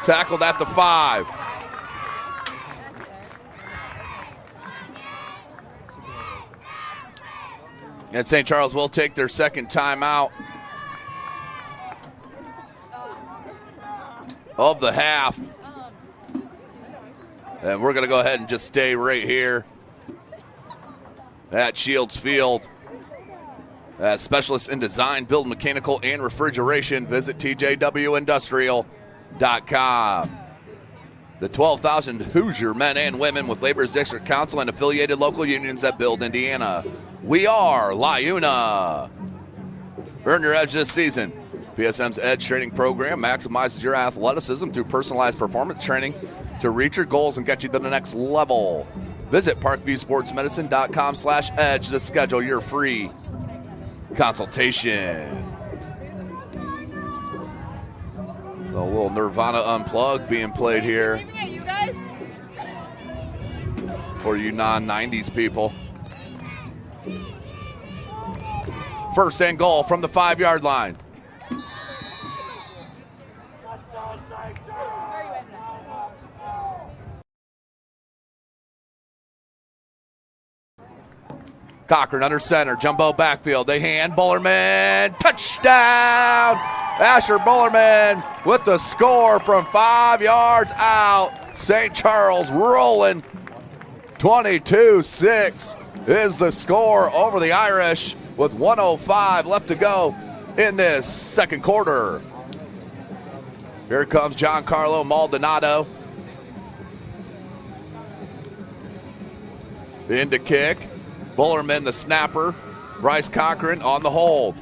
Tackled at the 5. And St. Charles will take their second timeout of the half. And we're going to go ahead and just stay right here at Shields Field. As specialists in design, build, mechanical, and refrigeration, visit TJWindustrial.com. The 12,000 Hoosier men and women with Labor's District Council and affiliated local unions that build Indiana. We are LiUNA. Earn your edge this season. PSM's Edge Training Program maximizes your athleticism through personalized performance training to reach your goals and get you to the next level. Visit parkviewsportsmedicine.com/edge to schedule your free consultation. So a little Nirvana Unplugged being played here for you non-90s people. First and goal from the 5-yard line. Cochran under center, jumbo backfield. They hand Bullerman, touchdown! Asher Bullerman with the score from 5 yards out. St. Charles rolling. 22-6 is the score over the Irish with 1:05 left to go in this second quarter. Here comes Giancarlo Maldonado. Into kick. Bullerman, the snapper. Bryce Cochran on the hold.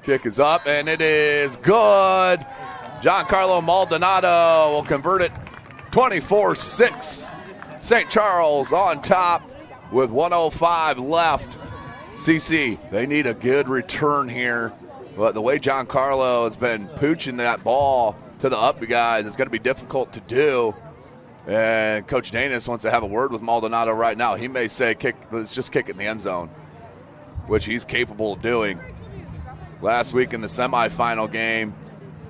Kick is up, and it is good. Giancarlo Maldonado will convert it 24-6. St. Charles on top with 1:05 left. CC, they need a good return here. But the way Giancarlo has been pooching that ball to the up guys, it's going to be difficult to do. And Coach Danis wants to have a word with Maldonado right now. He may say, let's just kick it in the end zone, which he's capable of doing. Last week in the semifinal game,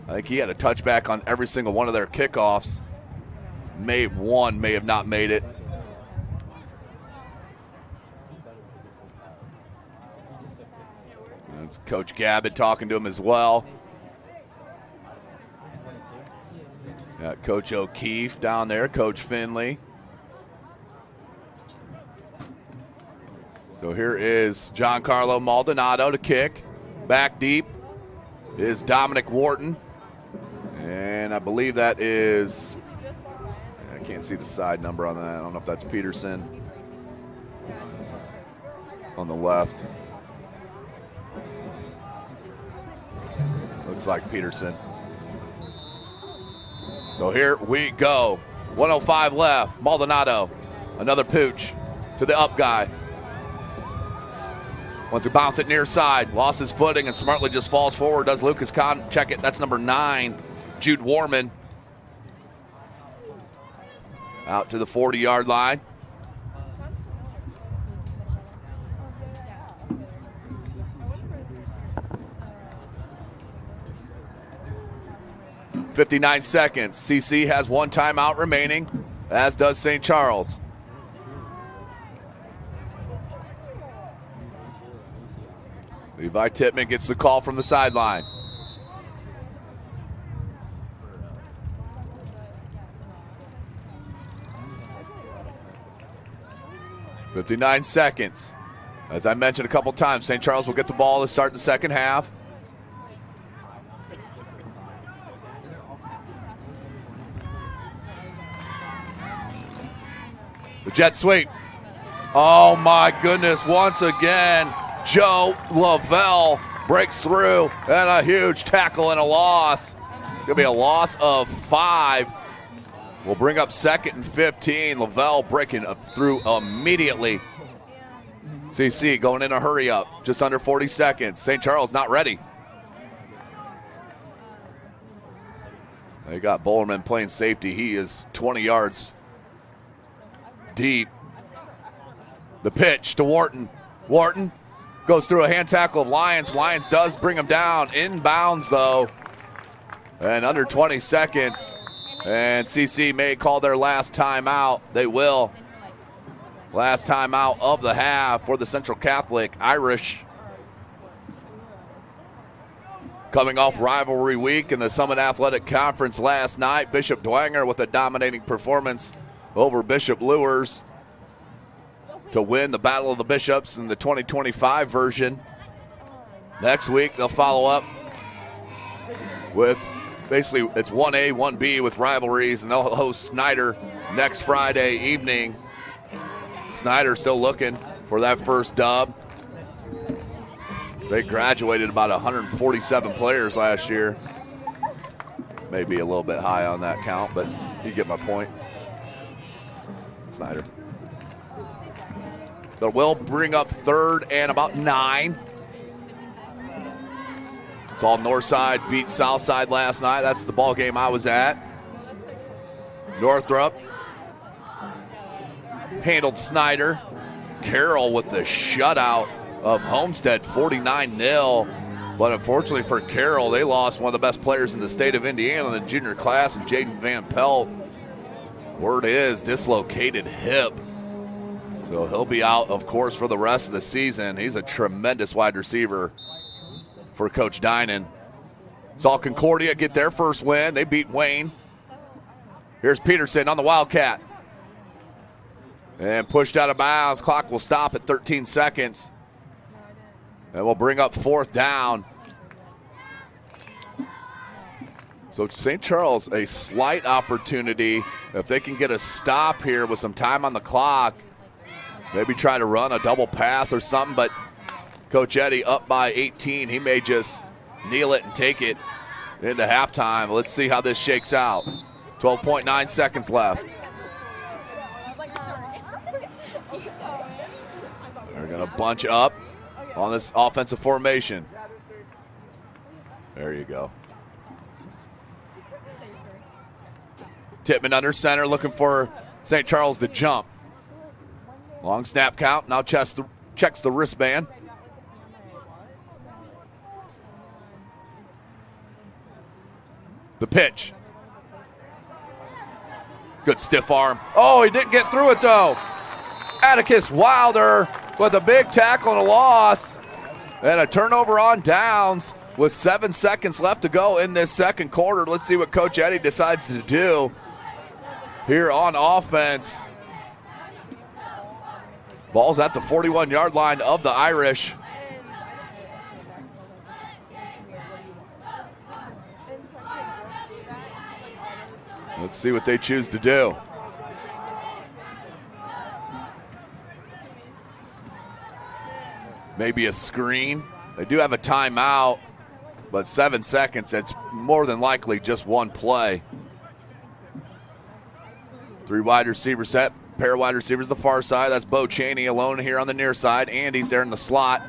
I think he had a touchback on every single one of their kickoffs. One may have not made it. It's Coach Gabbett talking to him as well. Got Coach O'Keefe down there, Coach Finley. So here is Giancarlo Maldonado to kick. Back deep is Dominic Wharton. And I believe that is, I can't see the side number on that. I don't know if that's Peterson on the left. Looks like Peterson. So here we go. 1:05 left. Maldonado, another pooch to the up guy. Wants to bounce it near side. Lost his footing and smartly just falls forward. Does Lucas Kahn check it? That's number 9, Jude Warman. Out to the 40-yard line. .59 seconds. CC has one timeout remaining, as does St. Charles. Levi Tippmann gets the call from the sideline. .59 seconds. As I mentioned a couple times, St. Charles will get the ball to start the second half. The jet sweep. Oh my goodness, once again, Joe Lavelle breaks through, and a huge tackle and a loss. It's going to be a loss of 5. We'll bring up 2nd and 15. Lavelle breaking through immediately. CC going in a hurry up, just under 40 seconds. St. Charles not ready. They got Bollerman playing safety. He is 20 yards deep. The pitch to Wharton. Wharton goes through a hand tackle of Lyons. Lyons does bring him down. Inbounds, though. And under 20 seconds. And CC may call their last timeout. They will. Last timeout of the half for the Central Catholic Irish. Coming off rivalry week in the Summit Athletic Conference last night, Bishop Dwenger with a dominating performance over Bishop Luers to win the Battle of the Bishops in the 2025 version. Next week, they'll follow up with basically it's 1A, 1B with rivalries, and they'll host Snyder next Friday evening. Snyder still looking for that first dub. They graduated about 147 players last year. Maybe a little bit high on that count, but you get my point. Snyder. They will bring up 3rd and about 9. It's all Northside beat Southside last night. That's the ball game I was at. Northrop handled Snyder. Carroll with the shutout of Homestead, 49-0. But unfortunately for Carroll, they lost one of the best players in the state of Indiana in the junior class, and Jaden Van Pelt. Word is dislocated hip. So he'll be out, of course, for the rest of the season. He's a tremendous wide receiver for Coach Dinan. Saw Concordia get their first win. They beat Wayne. Here's Peterson on the Wildcat. And pushed out of bounds. Clock will stop at 13 seconds. And we'll bring up 4th down. So St. Charles, a slight opportunity. If they can get a stop here with some time on the clock, maybe try to run a double pass or something, but Coach Eddy up by 18. He may just kneel it and take it into halftime. Let's see how this shakes out. 12.9 seconds left. They're going to bunch up on this offensive formation. There you go. Tippmann under center, looking for St. Charles to jump. Long snap count, now checks the wristband. The pitch. Good stiff arm. Oh, he didn't get through it though. Atticus Wilder with a big tackle and a loss. And a turnover on downs with 7 seconds left to go in this second quarter. Let's see what Coach Eddie decides to do here on offense. Ball's at the 41-yard line of the Irish. Let's see what they choose to do. Maybe a screen. They do have a timeout, but 7 seconds, it's more than likely just one play. 3 wide receiver set, pair of wide receivers the far side. That's Bo Chaney alone here on the near side. Andy's there in the slot.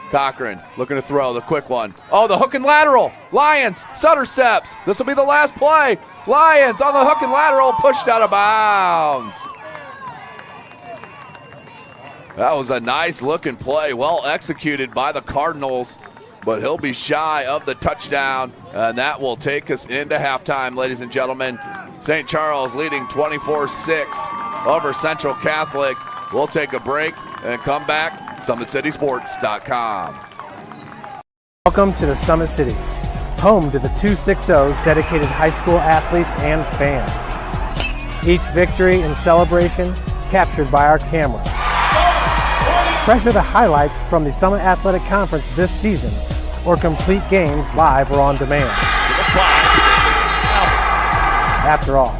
Cochran looking to throw the quick one. Oh, the hook and lateral. Lions, Sutter steps. This will be the last play. Lions on the hook and lateral, pushed out of bounds. That was a nice looking play, well executed by the Cardinals, but he'll be shy of the touchdown, and that will take us into halftime, ladies and gentlemen. St. Charles leading 24-6 over Central Catholic. We'll take a break and come back. SummitCitySports.com. Welcome to the Summit City, home to the 260s dedicated high school athletes and fans. Each victory and celebration captured by our cameras. Treasure the highlights from the Summit Athletic Conference this season, or complete games live or on demand. After all,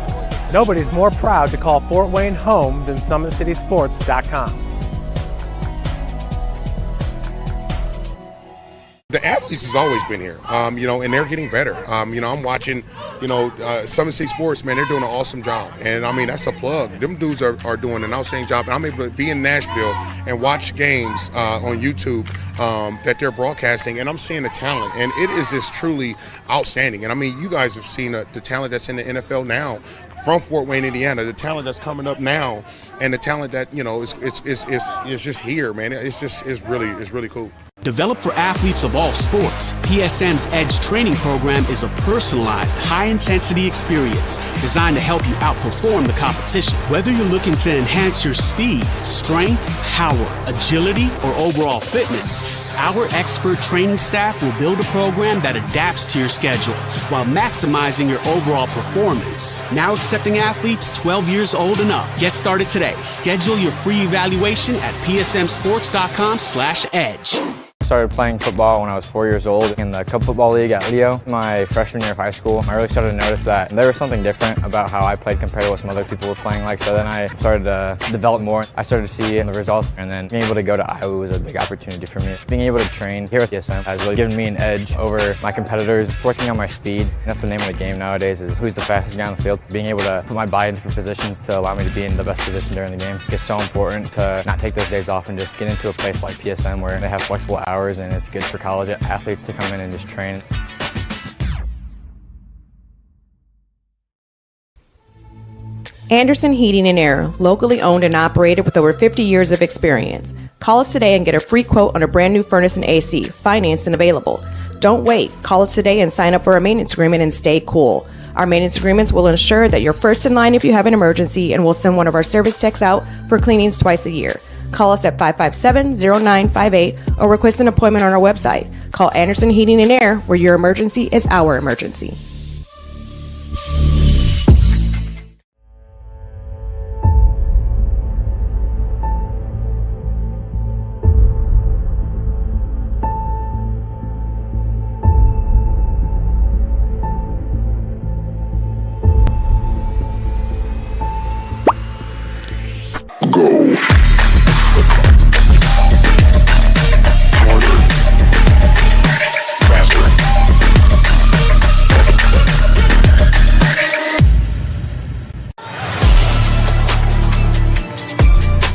nobody's more proud to call Fort Wayne home than SummitCitySports.com. The athletes has always been here, and they're getting better. I'm watching, Summit City Sports, man, they're doing an awesome job. And, that's a plug. Them dudes are doing an outstanding job. And I'm able to be in Nashville and watch games on YouTube that they're broadcasting, and I'm seeing the talent. And it is just truly outstanding. And, you guys have seen the talent that's in the NFL now from Fort Wayne, Indiana, the talent that's coming up now, and the talent that, is just here, man. It's really cool. Developed for athletes of all sports, PSM's Edge training program is a personalized, high-intensity experience designed to help you outperform the competition. Whether you're looking to enhance your speed, strength, power, agility, or overall fitness, our expert training staff will build a program that adapts to your schedule while maximizing your overall performance. Now accepting athletes 12 years old and up. Get started today. Schedule your free evaluation at psmsports.com/edge. I started playing football when I was 4 years old in the Cup Football League at Leo. My freshman year of high school, I really started to notice that there was something different about how I played compared to what some other people were playing like. So then I started to develop more. I started to see the results, and then being able to go to Iowa was a big opportunity for me. Being able to train here at PSM has really given me an edge over my competitors. Working on my speed, that's the name of the game nowadays, is who's the fastest guy on the field. Being able to put my body in different positions to allow me to be in the best position during the game. It's so important to not take those days off and just get into a place like PSM where they have flexible hours, and it's good for college athletes to come in and just train. Anderson Heating and Air, locally owned and operated with over 50 years of experience. Call us today and get a free quote on a brand new furnace and AC, financed and available. Don't wait. Call us today and sign up for a maintenance agreement and stay cool. Our maintenance agreements will ensure that you're first in line if you have an emergency, and we'll send one of our service techs out for cleanings twice a year. Call us at 557-0958 or request an appointment on our website. Call Anderson Heating and Air, where your emergency is our emergency.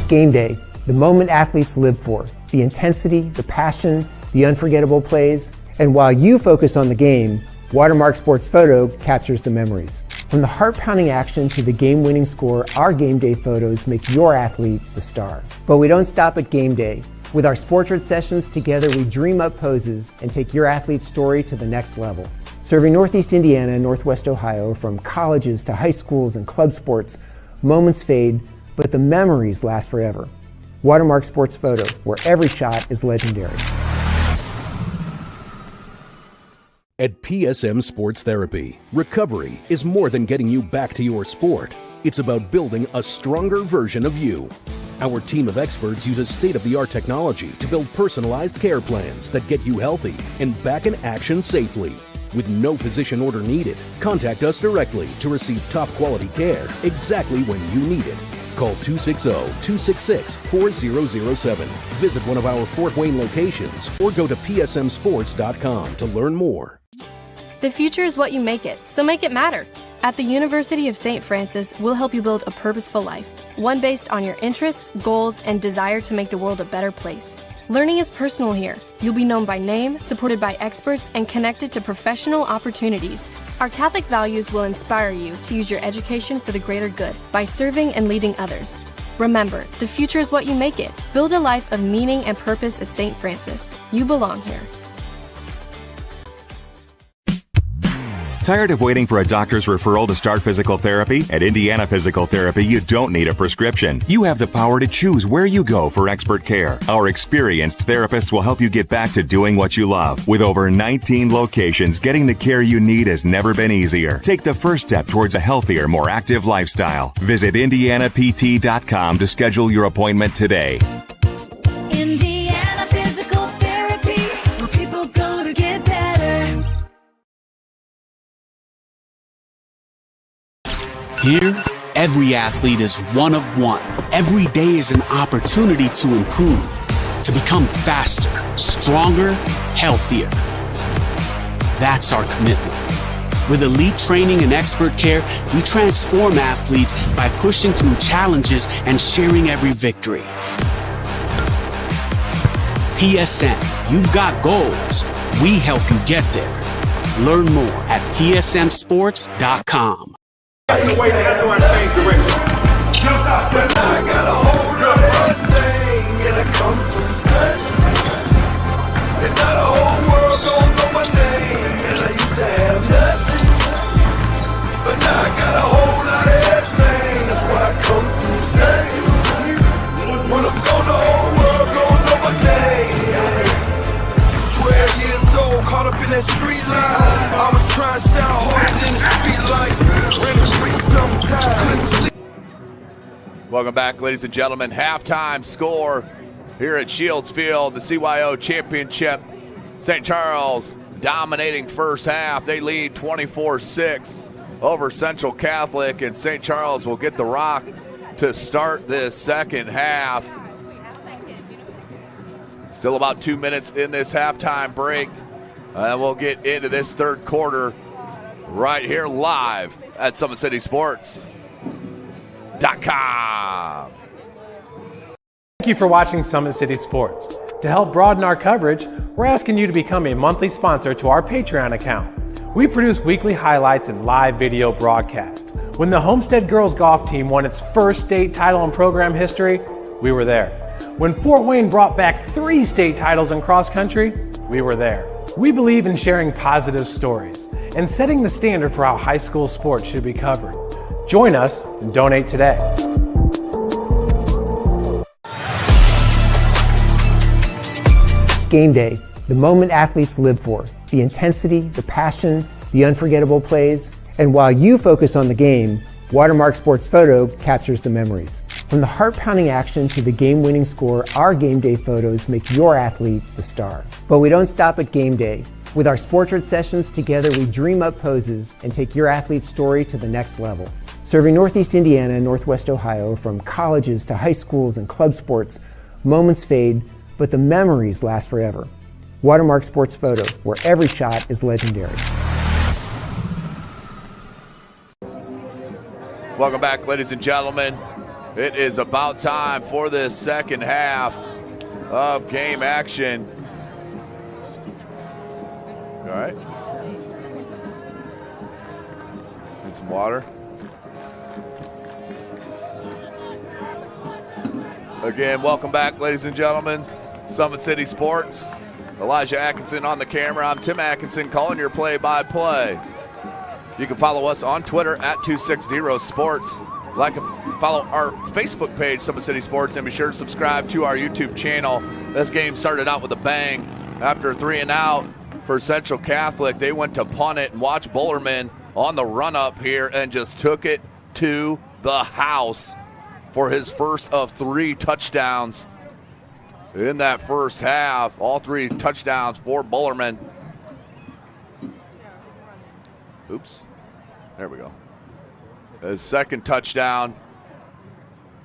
Game day, the moment athletes live for, the intensity, the passion, the unforgettable plays. And while you focus on the game, Watermark Sports Photo captures the memories. From the heart-pounding action to the game-winning score, our game day photos make your athlete the star. But we don't stop at game day. With our Sportrait sessions together, we dream up poses and take your athlete's story to the next level. Serving Northeast Indiana and Northwest Ohio, from colleges to high schools and club sports, moments fade, but the memories last forever. Watermark Sports Photo, where every shot is legendary. At PSM Sports Therapy, recovery is more than getting you back to your sport. It's about building a stronger version of you. Our team of experts uses state-of-the-art technology to build personalized care plans that get you healthy and back in action safely. With no physician order needed, contact us directly to receive top-quality care exactly when you need it. Call 260-266-4007. Visit one of our Fort Wayne locations or go to psmsports.com to learn more. The future is what you make it, so make it matter. At the University of St. Francis, we'll help you build a purposeful life, one based on your interests, goals, and desire to make the world a better place. Learning is personal here. You'll be known by name, supported by experts, and connected to professional opportunities. Our Catholic values will inspire you to use your education for the greater good by serving and leading others. Remember, the future is what you make it. Build a life of meaning and purpose at St. Francis. You belong here. Tired of waiting for a doctor's referral to start physical therapy? At Indiana Physical Therapy, you don't need a prescription. You have the power to choose where you go for expert care. Our experienced therapists will help you get back to doing what you love. With over 19 locations, getting the care you need has never been easier. Take the first step towards a healthier, more active lifestyle. Visit IndianaPT.com to schedule your appointment today. Indiana Physical Therapy, where people go to get better. Here, every athlete is one of one. Every day is an opportunity to improve, to become faster, stronger, healthier. That's our commitment. With elite training and expert care, we transform athletes by pushing through challenges and sharing every victory. PSN, you've got goals. We help you get there. Learn more at psmsports.com. I got a hold of everything and I come from study. And now the whole world gon' know my name. And I used to have nothing, but now I got a whole lot of everything. That's why I come from study. When I'm gone, the whole world gon' know my name. 12 years old, caught up in that street life. I was trying to shout harder than the street light. Welcome back, ladies and gentlemen. Halftime score here at Shields Field, the CYO Championship. St. Charles dominating first half. They lead 24-6 over Central Catholic, and St. Charles will get the rock to start this second half. Still about 2 minutes in this halftime break, and we'll get into this third quarter right here live at SummitCitySports.com. Thank you for watching Summit City Sports. To help broaden our coverage, we're asking you to become a monthly sponsor to our Patreon account. We produce weekly highlights and live video broadcast. When the Homestead girls golf team won its first state title in program history, we were there. When Fort Wayne brought back 3 state titles in cross country, we were there. We believe in sharing positive stories and setting the standard for how high school sports should be covered. Join us and donate today. Game day, the moment athletes live for, the intensity, the passion, the unforgettable plays, and while you focus on the game, Watermark Sports Photo captures the memories. From the heart-pounding action to the game-winning score, our game day photos make your athlete the star. But we don't stop at game day. With our Sportrait sessions together, we dream up poses and take your athlete's story to the next level. Serving Northeast Indiana and Northwest Ohio, from colleges to high schools and club sports, moments fade, but the memories last forever. Watermark Sports Photo, where every shot is legendary. Welcome back, ladies and gentlemen. It is about time for this second half of game action. All right. Need some water. Again, welcome back, ladies and gentlemen. Summit City Sports. Elijah Atkinson on the camera. I'm Tim Atkinson calling your play-by-play. You can follow us on Twitter at 260sports. like and follow our Facebook page, Summit City Sports, and be sure to subscribe to our YouTube channel. This game started out with a bang. After 3 and out for Central Catholic, they went to punt it, and watch Bullerman on the run-up here and just took it to the house for his first of 3 touchdowns in that first half. All 3 touchdowns for Bullerman. Oops. There we go. His second touchdown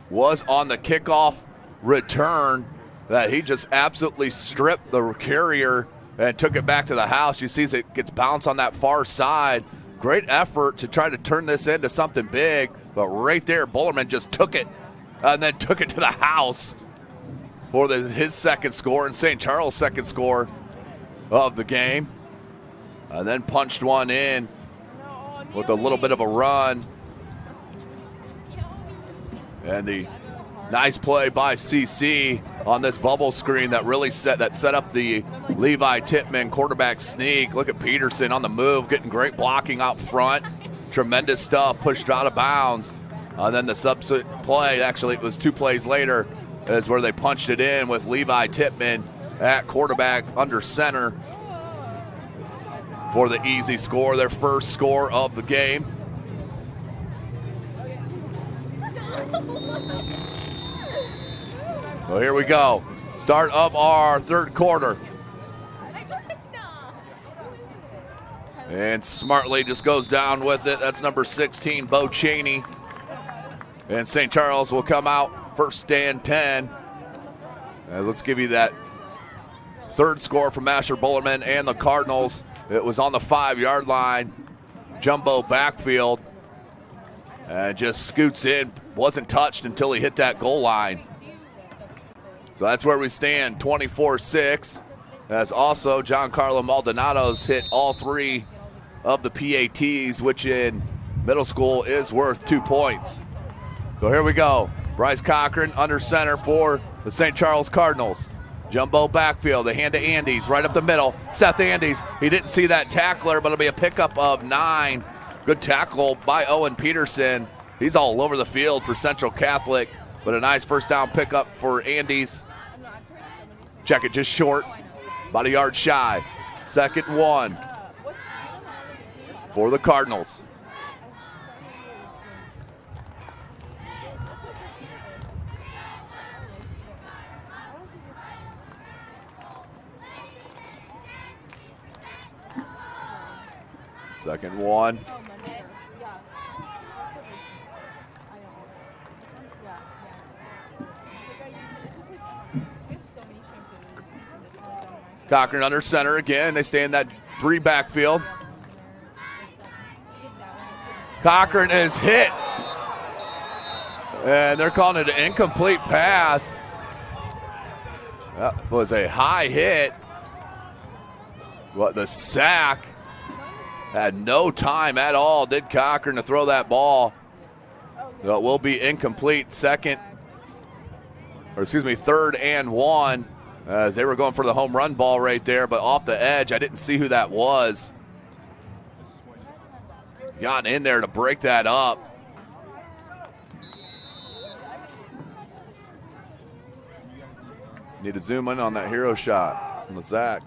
was on the kickoff return that he just absolutely stripped the carrier and took it back to the house. You see it gets bounced on that far side. Great effort to try to turn this into something big, but right there, Bullerman just took it and then took it to the house for his second score and St. Charles' second score of the game. And then punched one in with a little bit of a run. And the nice play by CC on this bubble screen that really set up the Levi Tippmann quarterback sneak. Look at Peterson on the move, getting great blocking out front. Tremendous stuff, pushed out of bounds. And then the subsequent play, actually it was 2 plays later, is where they punched it in with Levi Tippmann at quarterback under center for the easy score, their first score of the game. So here we go. Start of our third quarter. And smartly just goes down with it. That's number 16, Bo Cheney. And St. Charles will come out first and 10. Let's give you that third score from Asher Bullerman and the Cardinals. It was on the 5-yard line. Jumbo backfield. And just scoots in. Wasn't touched until he hit that goal line. So that's where we stand, 24-6. As also Giancarlo Maldonado's hit all 3 of the PATs, which in middle school is worth 2 points. So here we go. Bryce Cochran under center for the St. Charles Cardinals. Jumbo backfield, they hand to Andes, right up the middle. Seth Andes, he didn't see that tackler, but it'll be a pickup of 9. Good tackle by Owen Peterson. He's all over the field for Central Catholic, but a nice first down pickup for Andes. Check it just short, about a yard shy. 2nd 1 for the Cardinals. Second 1. Cochran under center again. They stay in that 3 backfield. Cochran is hit. And they're calling it an incomplete pass. That was a high hit. What, the sack. Had no time at all, did Cochran, to throw that ball. So it will be incomplete. 3rd and 1. As they were going for the home run ball right there, but off the edge. I didn't see who that was. Got in there to break that up. Need to zoom in on that hero shot on the Zach.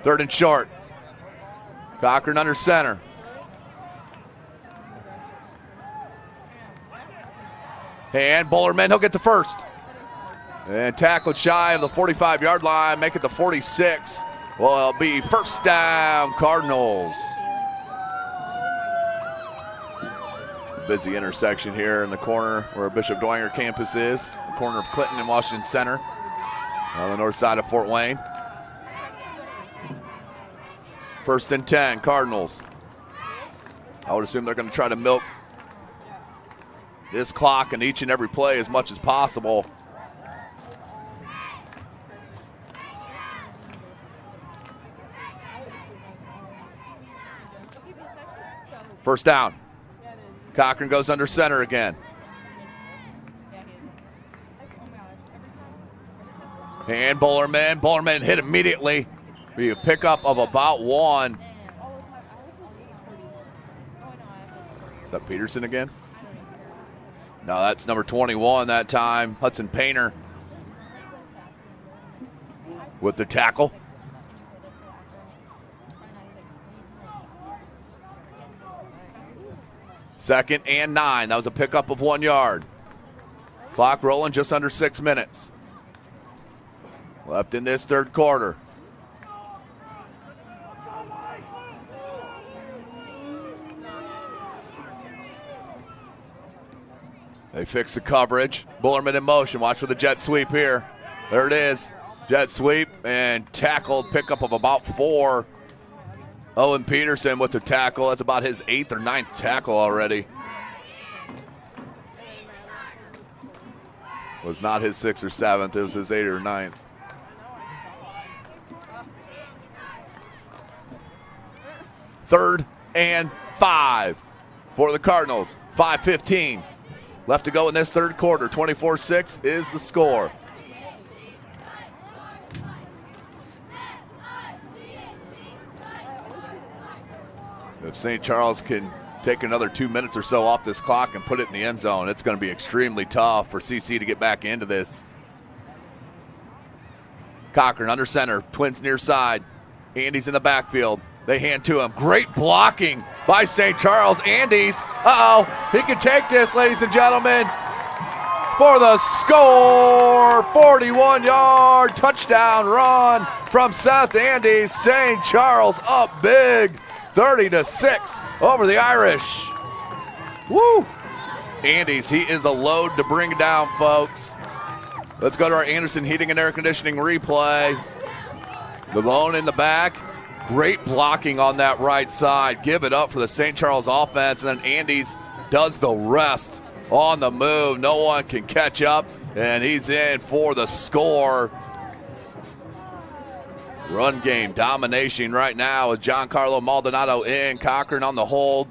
3rd and short. Cochran under center. And Bullerman, he'll get the first. And tackled shy of the 45-yard line, make it the 46. Well, it'll be first down, Cardinals. Busy intersection here in the corner where Bishop Dwenger campus is. The corner of Clinton and Washington Center on the north side of Fort Wayne. 1st and 10, Cardinals. I would assume they're going to try to milk this clock and each and every play as much as possible. First down. Cochran goes under center again. And Bullerman hit immediately. Be a pickup of about 1. Is that Peterson again? No, that's number 21 that time. Hudson Painter with the tackle. Second and 9. That was a pickup of 1 yard. Clock rolling, just under 6 minutes left in this third quarter. They fix the coverage. Bullerman in motion. Watch for the jet sweep here. There it is. Jet sweep and tackled. Pickup of about 4. Owen Peterson with the tackle. That's about his 8th or 9th tackle already. Was not his 6th or 7th. It was his 8th or 9th. Third and 5 for the Cardinals. 5:15 left to go in this third quarter. 24-6 is the score. If St. Charles can take another 2 minutes or so off this clock and put it in the end zone, it's going to be extremely tough for CC to get back into this. Cochran under center, Twins near side. Andy's in the backfield. They hand to him. Great blocking by St. Charles. Andes, he can take this, ladies and gentlemen, for the score. 41-yard touchdown run from Seth Andes. St. Charles up big, 30-6 over the Irish. Woo! Andes, he is a load to bring down, folks. Let's go to our Anderson Heating and Air Conditioning replay. Malone in the back. Great blocking on that right side. Give it up for the St. Charles offense. And then Andes does the rest on the move. No one can catch up. And he's in for the score. Run game domination right now with Giancarlo Maldonado in. Cochran on the hold.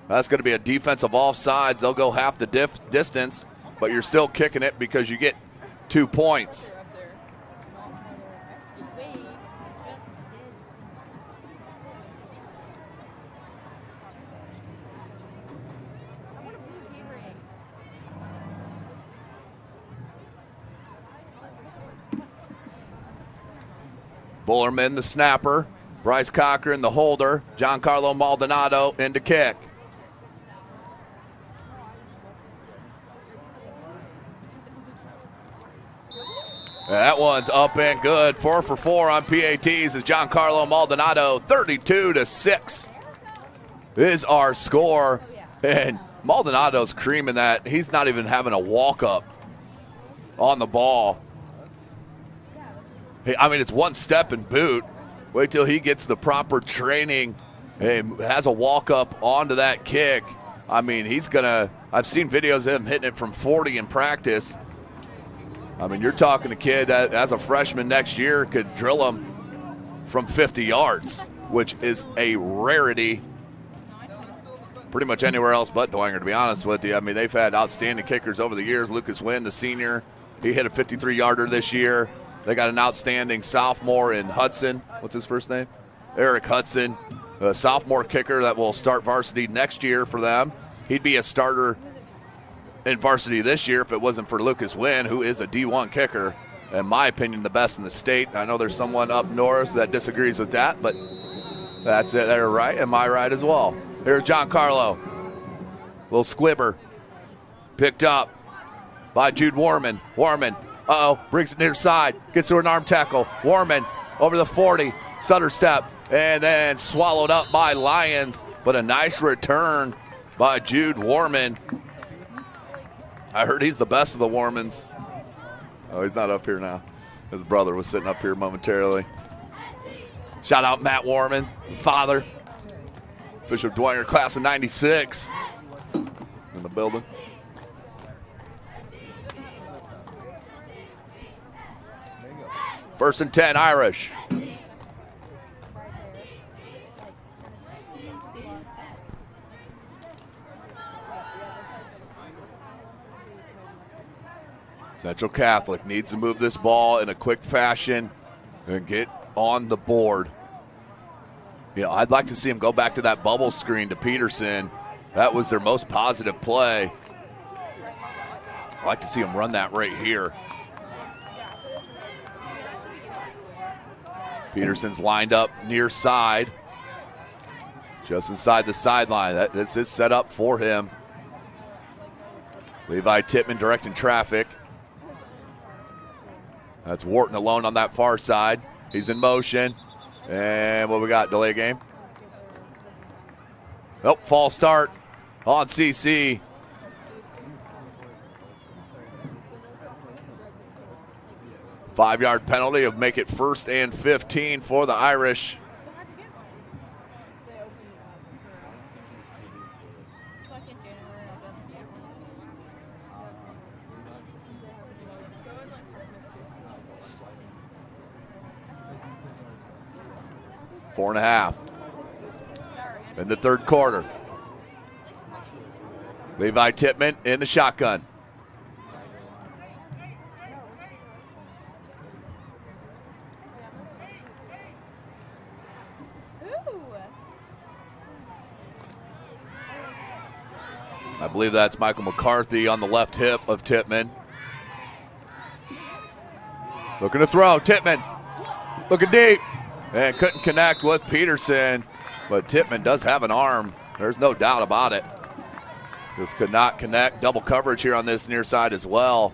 That's going to be a defensive offsides. They'll go half the distance. But you're still kicking it because you get 2 points. Bullerman, the snapper. Bryce Cochran, the holder. Giancarlo Maldonado in to kick. That one's up and good. 4 for 4 on PATs as Giancarlo Maldonado. 32-6 is our score. And Maldonado's creaming that. He's not even having a walk-up on the ball. I mean, it's one step and boot. Wait till he gets the proper training and has a walk-up onto that kick. I mean, he's going to – I've seen videos of him hitting it from 40 in practice. I mean, you're talking a kid that as a freshman next year could drill him from 50 yards, which is a rarity pretty much anywhere else but Dwenger, to be honest with you. I mean, they've had outstanding kickers over the years. Lucas Wynn, the senior, he hit a 53-yarder this year. They got an outstanding sophomore in Hudson. What's his first name? Eric Hudson, a sophomore kicker that will start varsity next year for them. He'd be a starter in varsity this year if it wasn't for Lucas Wynn, who is a D1 kicker. In my opinion, the best in the state. I know there's someone up north that disagrees with that, but that's it. They're right. Am I right as well? Here's Giancarlo. Little squibber. Picked up by Jude Warman. Warman. Brings it near side. Gets to an arm tackle. Warman over the 40. Sutter step. And then swallowed up by Lyons. But a nice return by Jude Warman. I heard he's the best of the Warmans. Oh, he's not up here now. His brother was sitting up here momentarily. Shout out Matt Warman, father. Bishop Dwenger, class of 96. In the building. First and 10, Irish. Central Catholic needs to move this ball in a quick fashion and get on the board. You know, I'd like to see him go back to that bubble screen to Peterson That was their most positive play. I'd like to see them run that right here. Peterson's lined up near side, just inside the sideline. This is set up for him. Levi Tippmann directing traffic. That's Wharton alone on that far side. He's in motion. And what we got? Delay game? Nope, false start on CC. Five-yard penalty of make it 1st and 15 for the Irish. Four and a half in the third quarter. Levi Tippmann in the shotgun. I believe that's Michael McCarthy on the left hip of Tippmann. Looking to throw, Tippmann looking deep. And couldn't connect with Peterson, but Tippmann does have an arm. There's no doubt about it. Just could not connect. Double coverage here on this near side as well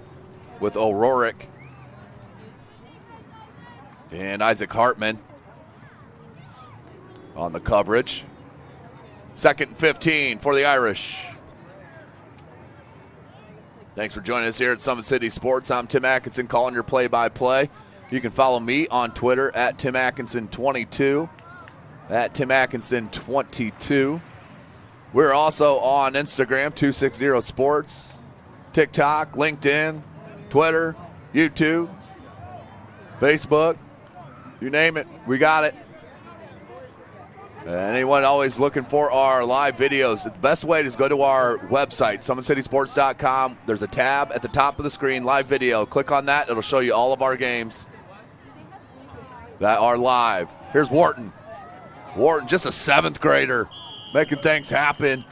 with O'Rourke and Isaac Hartman on the coverage. 2nd and 15 for the Irish. Thanks for joining us here at Summit City Sports. I'm Tim Atkinson calling your play-by-play. You can follow me on Twitter at Tim Atkinson22, at Tim Atkinson22. We're also on Instagram, 260 Sports, TikTok, LinkedIn, Twitter, YouTube, Facebook, you name it, we got it. Anyone always looking for our live videos, the best way is go to our website, SummitCitySports.com. There's a tab at the top of the screen, live video. Click on that. It'll show you all of our games that are live. Here's Wharton. Wharton, just a 7th grader, making things happen.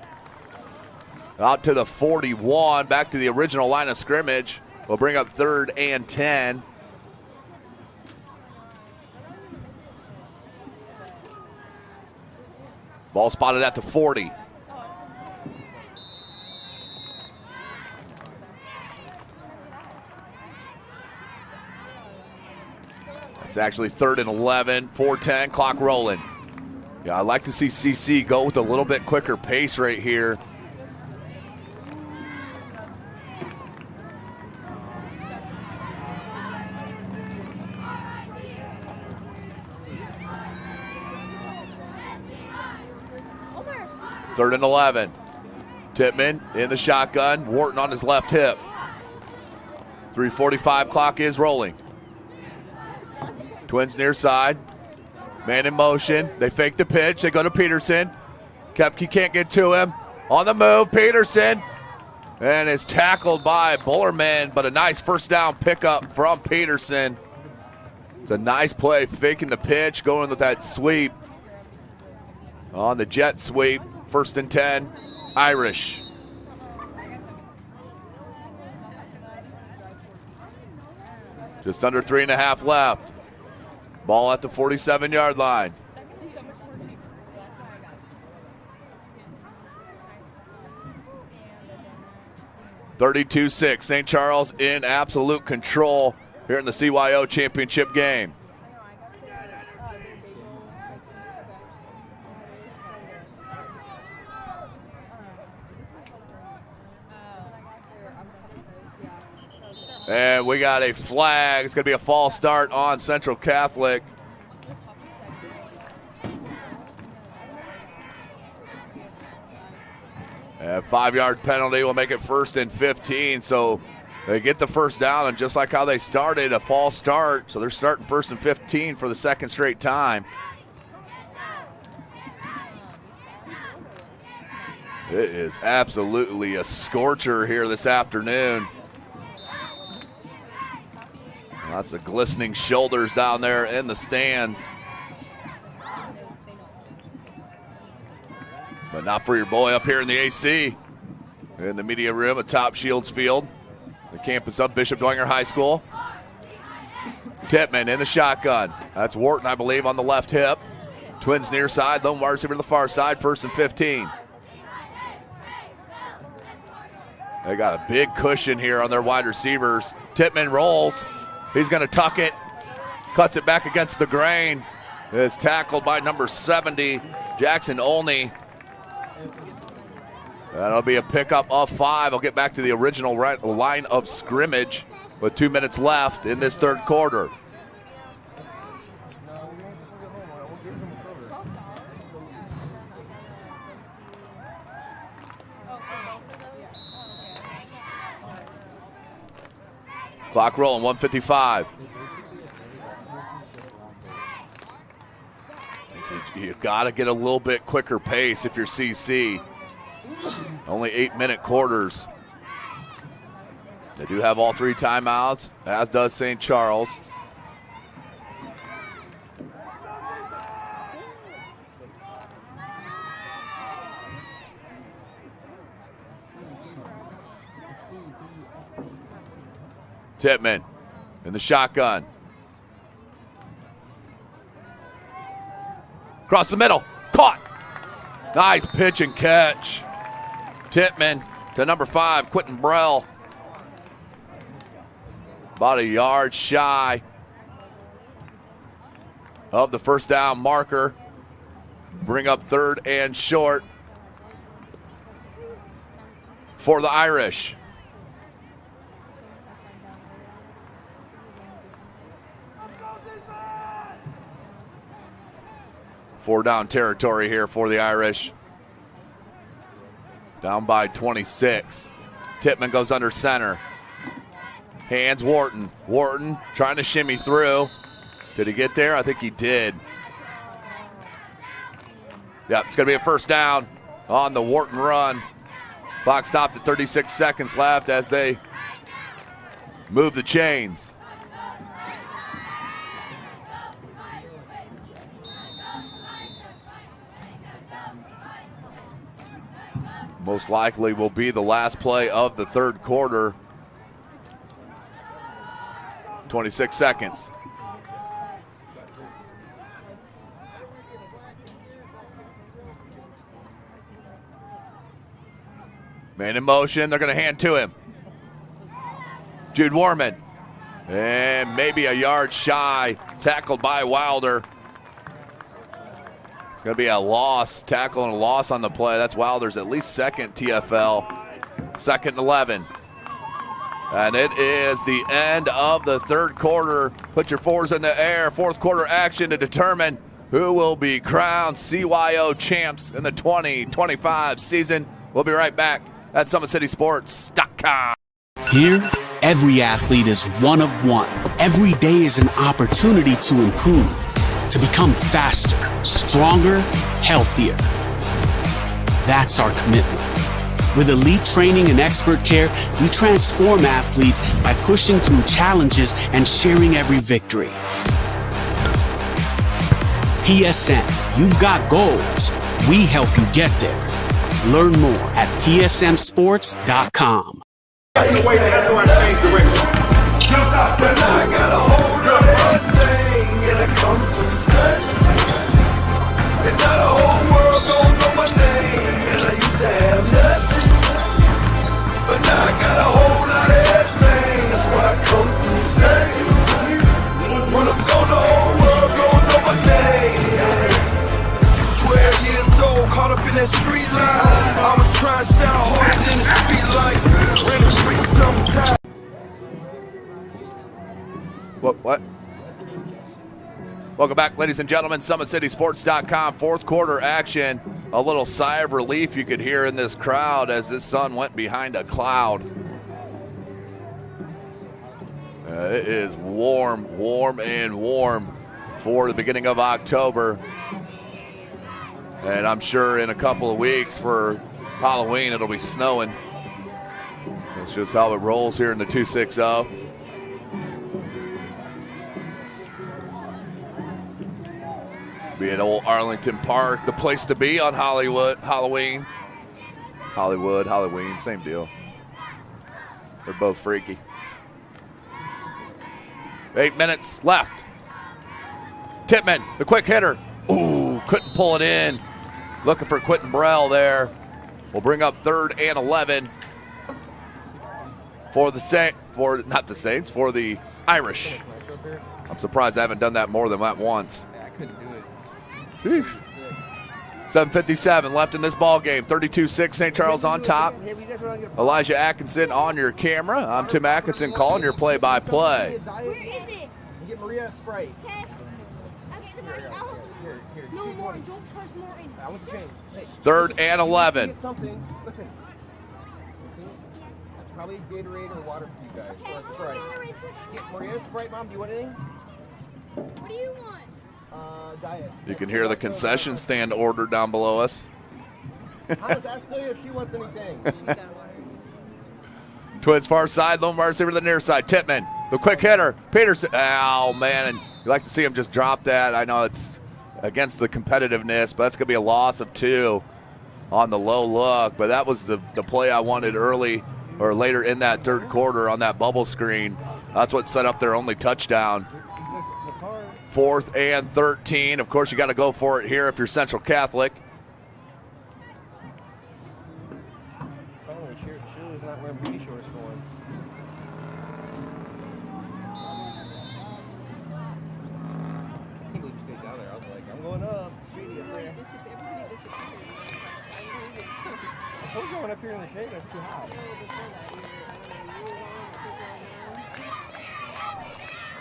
Out to the 41, back to the original line of scrimmage. We'll bring up 3rd and 10. Ball spotted at the 40. It's actually 3rd and 11, 4:10, clock rolling. Yeah, I'd like to see CC go with a little bit quicker pace right here. Third and 11. Tippmann in the shotgun. Wharton on his left hip. 3:45 clock is rolling. Twins near side. Man in motion. They fake the pitch. They go to Peterson. Koepke can't get to him. On the move, Peterson. And is tackled by Bullerman, but a nice first down pickup from Peterson. It's a nice play, faking the pitch, going with that sweep. On the jet sweep. 1st and 10, Irish. Just under 3.5 left. Ball at the 47-yard line. (32-6). St. Charles in absolute control here in the CYO Championship game. And we got a flag. It's going to be a false start on Central Catholic. A 5-yard penalty will make it 1st and 15. So they get the first down, and just like how they started, a false start. So they're starting 1st and 15 for the 2nd straight time. It is absolutely a scorcher here this afternoon. Lots of glistening shoulders down there in the stands. But not for your boy up here in the AC. In the media room atop Shields Field. The campus of Bishop Dwenger High School. Tippmann in the shotgun. That's Wharton, I believe, on the left hip. Twins near side, lone wide receiver to the far side, 1st and 15. They got a big cushion here on their wide receivers. Tippmann rolls. He's going to tuck it. Cuts it back against the grain. Is tackled by number 70, Jackson Olney. That'll be a pickup of 5. I'll get back to the original line of scrimmage with 2 minutes left in this third quarter. Clock rolling, 1:55. You got to get a little bit quicker pace if you're CC. Only 8-minute quarters. They do have all 3 timeouts, as does St. Charles. Tippmann in the shotgun. Across the middle, caught. Nice pitch and catch. Tippmann to number 5, Quentin Brell. About a yard shy of the first down marker. Bring up 3rd and short for the Irish. Four down territory here for the Irish. Down by 26. Tippmann goes under center. Hands Wharton. Wharton trying to shimmy through. Did he get there? I think he did. Yep, it's going to be a first down on the Wharton run. Clock stopped at 36 seconds left as they move the chains. Most likely will be the last play of the third quarter. 26 seconds. Man in motion, they're going to hand to him. Jude Warman. And maybe a yard shy, tackled by Wilder. It's going to be a loss, tackle and a loss on the play. That's Wilder's at least second TFL. 2nd and 11. And it is the end of the third quarter. Put your fours in the air. Fourth quarter action to determine who will be crowned CYO champs in the 2025 season. We'll be right back at SummitCitySports.com. Here, every athlete is one of one. Every day is an opportunity to improve, to become faster, stronger, healthier. That's our commitment. With elite training and expert care, we transform athletes by pushing through challenges and sharing every victory. PSN, you've got goals. We help you get there. Learn more at psmsports.com. But now I got a whole lot of everything. That's why I come to stay. When I'm gone, the whole world gon' know my name. 12 years old, caught up in that street life. I was trying to shout harder than the street light. Ran the streets sometimes. What? Welcome back, ladies and gentlemen. SummitCitySports.com. Fourth quarter action. A little sigh of relief you could hear in this crowd as this sun went behind a cloud. It is warm for the beginning of October. And I'm sure in a couple of weeks for Halloween it'll be snowing. That's just how it rolls here in the 260. Be at Old Arlington Park, the place to be on Halloween, same deal. They're both freaky. 8 minutes left. Tippmann, the quick hitter. Ooh, couldn't pull it in. Looking for Quentin Burrell there. We'll bring up 3rd and 11 for the for the Irish. I'm surprised I haven't done that more than that once. I couldn't do it. Sheesh. 7:57 left in this ball game. 32-6, St. Charles on top. Elijah Atkinson on your camera. I'm Tim Atkinson calling your play-by-play. Where is it? Get Maria a Sprite. Okay. No, Morton, don't touch Morton. I want to change. Hey, 3rd and 11. Something. Listen. Probably Gatorade or water for you guys. Or a Sprite. Get Maria a Sprite, Mom. Do you want anything? What do you want? Diet. You can hear the concession stand order down below us. Honest, ask Celia if she wants anything. Twins far side, lone wide receiver to the near side. Tippmann, the quick hitter. Peterson. Oh, man. And you like to see him just drop that. I know it's against the competitiveness, but that's going to be a loss of 2 on the low look. But that was the play I wanted early or later in that 3rd quarter on that bubble screen. That's what set up their only touchdown. 4th and 13. Of course, you got to go for it here if you're Central Catholic. Up here in the shade, that's too hot.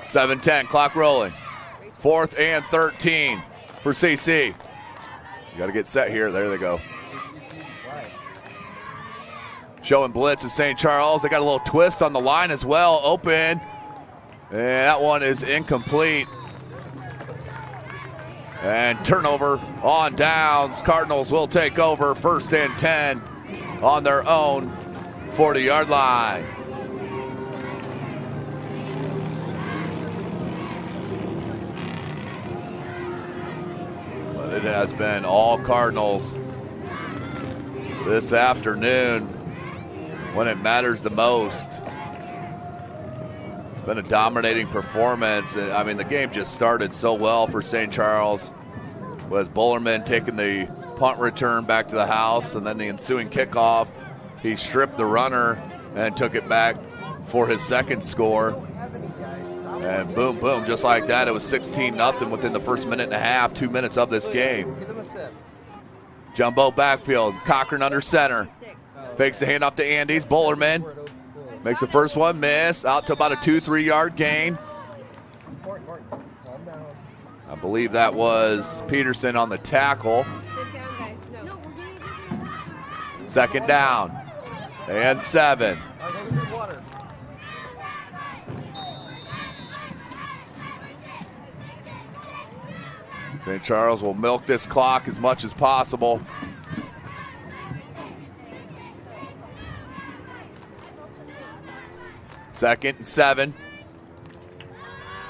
7:10, clock rolling. 4th and 13 for CC. You got to get set here. There they go. Showing blitz at St. Charles. They got a little twist on the line as well. Open. And that one is incomplete. And turnover on downs. Cardinals will take over 1st and 10 on their own 40-yard line. But it has been all Cardinals this afternoon when it matters the most. It's been a dominating performance. I mean, the game just started so well for St. Charles with Bullerman taking the punt return back to the house, and then the ensuing kickoff, he stripped the runner and took it back for his 2nd score. And boom, boom, just like that, it was 16-0 within the first minute and a half, 2 minutes of this game. Jumbo backfield, Cochran under center. Fakes the handoff to Andes, Bullerman. Makes the first one miss, out to about a 2-3 yard gain. I believe that was Peterson on the tackle. 2nd down and 7. St. Charles will milk this clock as much as possible. Second and 7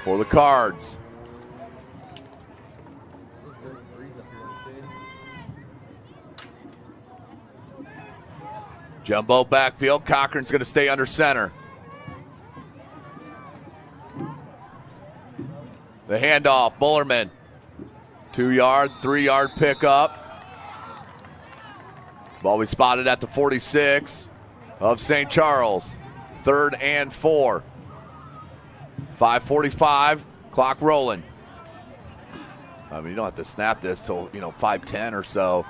for the Cards. Jumbo backfield. Cochran's going to stay under center. The handoff. Bullerman. 2 yard, 3 yard pickup. Ball we spotted at the 46 of St. Charles. 3rd and 4. 5:45. Clock rolling. I mean, you don't have to snap this till 5:10 or so.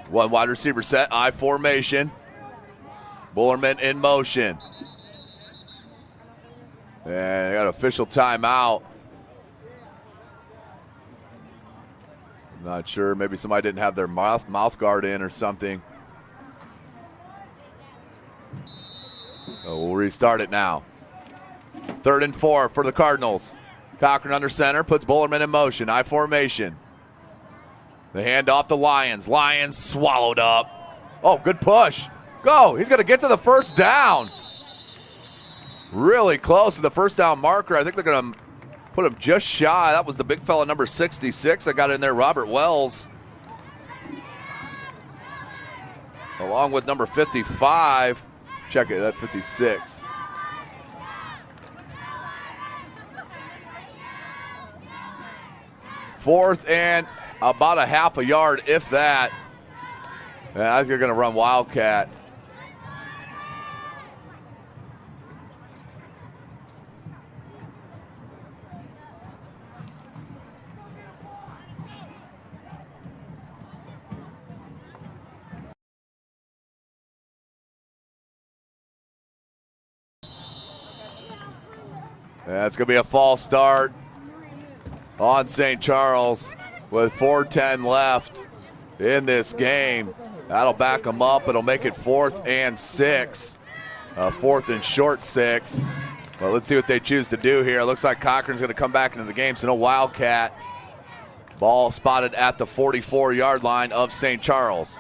One wide receiver set, I formation. Bullerman in motion. And they got official timeout. I'm not sure, maybe somebody didn't have their mouth guard in or something. restart it now. 3rd and 4 for the Cardinals. Cochran under center, puts Bullerman in motion. I formation. The handoff to Lyons. Lyons swallowed up. Oh, good push. Go. He's going to get to the first down. Really close to the first down marker. I think they're going to put him just shy. That was the big fella, number 66, that got in there, Robert Wells. Along with number 55. Check it, that 56. Fourth and about a half a yard, if that. Yeah, I think they're going to run Wildcat. That's going to be a false start on St. Charles with 4:10 left in this game. That'll back them up. It'll make it 4th and 6. 4th and short 6. But let's see what they choose to do here. It looks like Cochran's going to come back into the game, so no Wildcat. Ball spotted at the 44-yard line of St. Charles.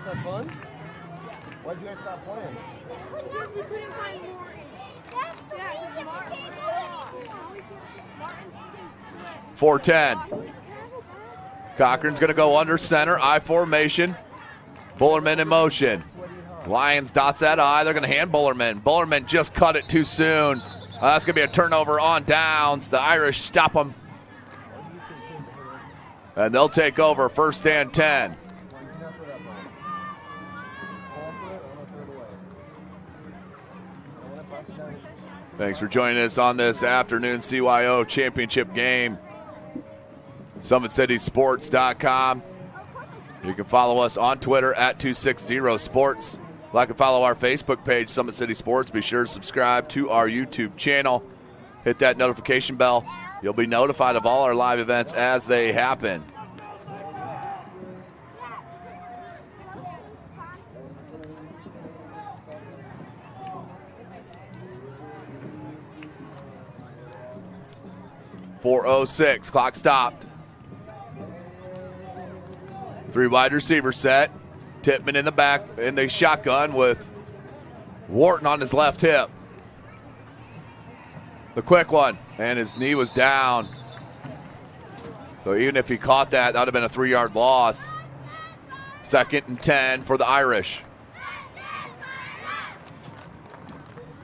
Have fun? Why'd you guys stop playing? Because we couldn't find more. That's the reason we came out. 4:10. Cochran's going to go under center, I formation. Bullerman in motion. Lions dots that I. They're going to hand Bullerman. Bullerman just cut it too soon. That's going to be a turnover on downs. The Irish stop them. And they'll take over 1st and 10. Thanks for joining us on this afternoon CYO Championship game. SummitCitySports.com. You can follow us on Twitter at 260sports. Like and follow our Facebook page, Summit City Sports. Be sure to subscribe to our YouTube channel. Hit that notification bell. You'll be notified of all our live events as they happen. .406, clock stopped. 3 wide receiver set. Tippmann in the back in the shotgun with Wharton on his left hip. The quick one, and his knee was down. So even if he caught that, that would have been a 3-yard loss. 2nd and 10 for the Irish.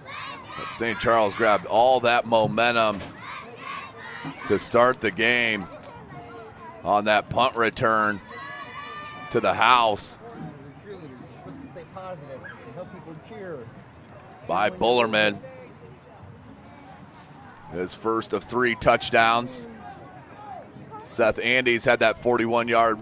But St. Charles grabbed all that momentum to start the game on that punt return to the house by Bullerman. His first of 3 touchdowns. Seth Andes had that 41-yard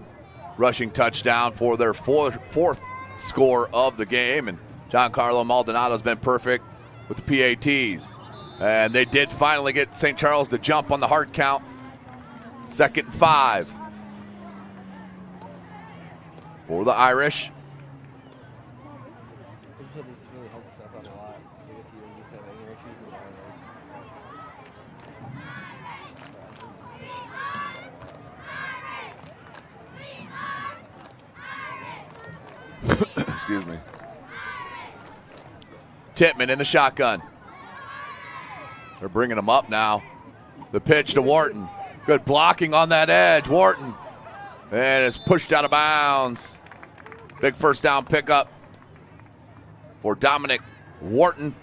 rushing touchdown for their fourth score of the game, and Giancarlo Maldonado's been perfect with the PATs. And they did finally get St. Charles to jump on the hard count. 2nd and 5 for the Irish. Excuse me. Tippmann in the shotgun. They're bringing him up now. The pitch to Wharton. Good blocking on that edge. Wharton. And it's pushed out of bounds. Big first down pickup for Dominic Wharton.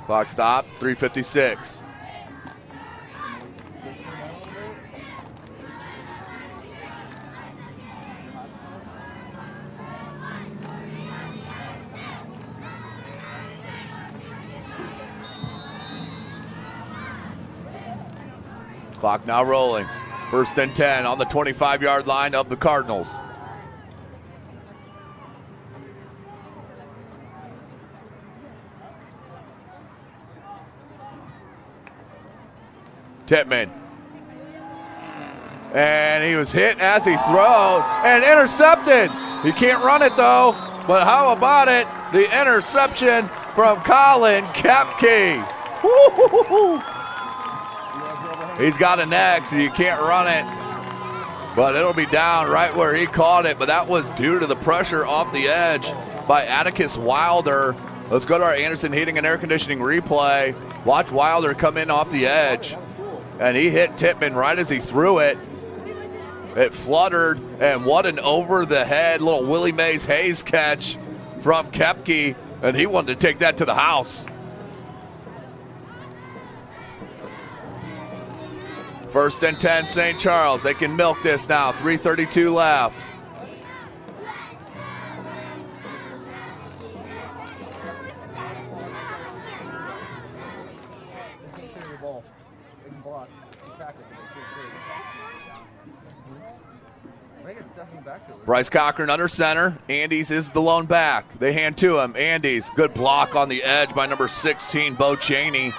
Clock stop, 3:56. Clock now rolling. 1st and 10 on the 25-yard line of the Cardinals. Tippmann. And he was hit as he threw and intercepted. He can't run it though, but how about it? The interception from Colin Koepke. Woo-hoo-hoo-hoo. He's got an X, so you can't run it. But it'll be down right where he caught it, but that was due to the pressure off the edge by Atticus Wilder. Let's go to our Anderson Heating and Air Conditioning replay. Watch Wilder come in off the edge, and he hit Tippmann right as he threw it. It fluttered, and what an over-the-head little Willie Mays Hayes catch from Koepke, and he wanted to take that to the house. First and 10, St. Charles. They can milk this now. 3:32 left. Bryce Cochran under center. Andes is the lone back. They hand to him. Andes, good block on the edge by number 16, Bo Chaney.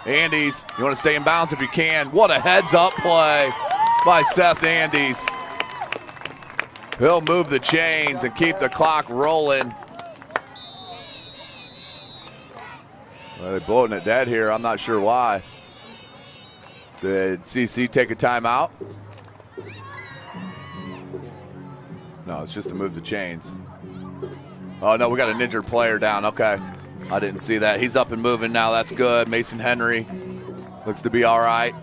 Andes, you want to stay in bounds if you can. What a heads-up play by Seth Andes. He'll move the chains and keep the clock rolling. Well, they're blowing it dead here. I'm not sure why. Did CC take a timeout? No, it's just to move the chains. Oh, no, we got an injured player down. Okay. I didn't see that. He's up and moving now. That's good. Mason Henry looks to be all right.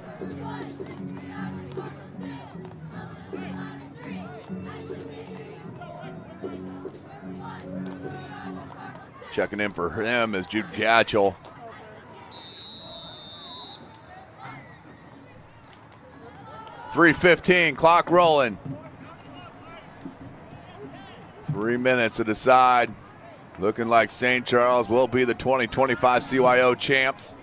Checking in for him is Jude Gatchell. .3:15, clock rolling. 3 minutes to decide. Looking like St. Charles will be the 2025 CYO champs.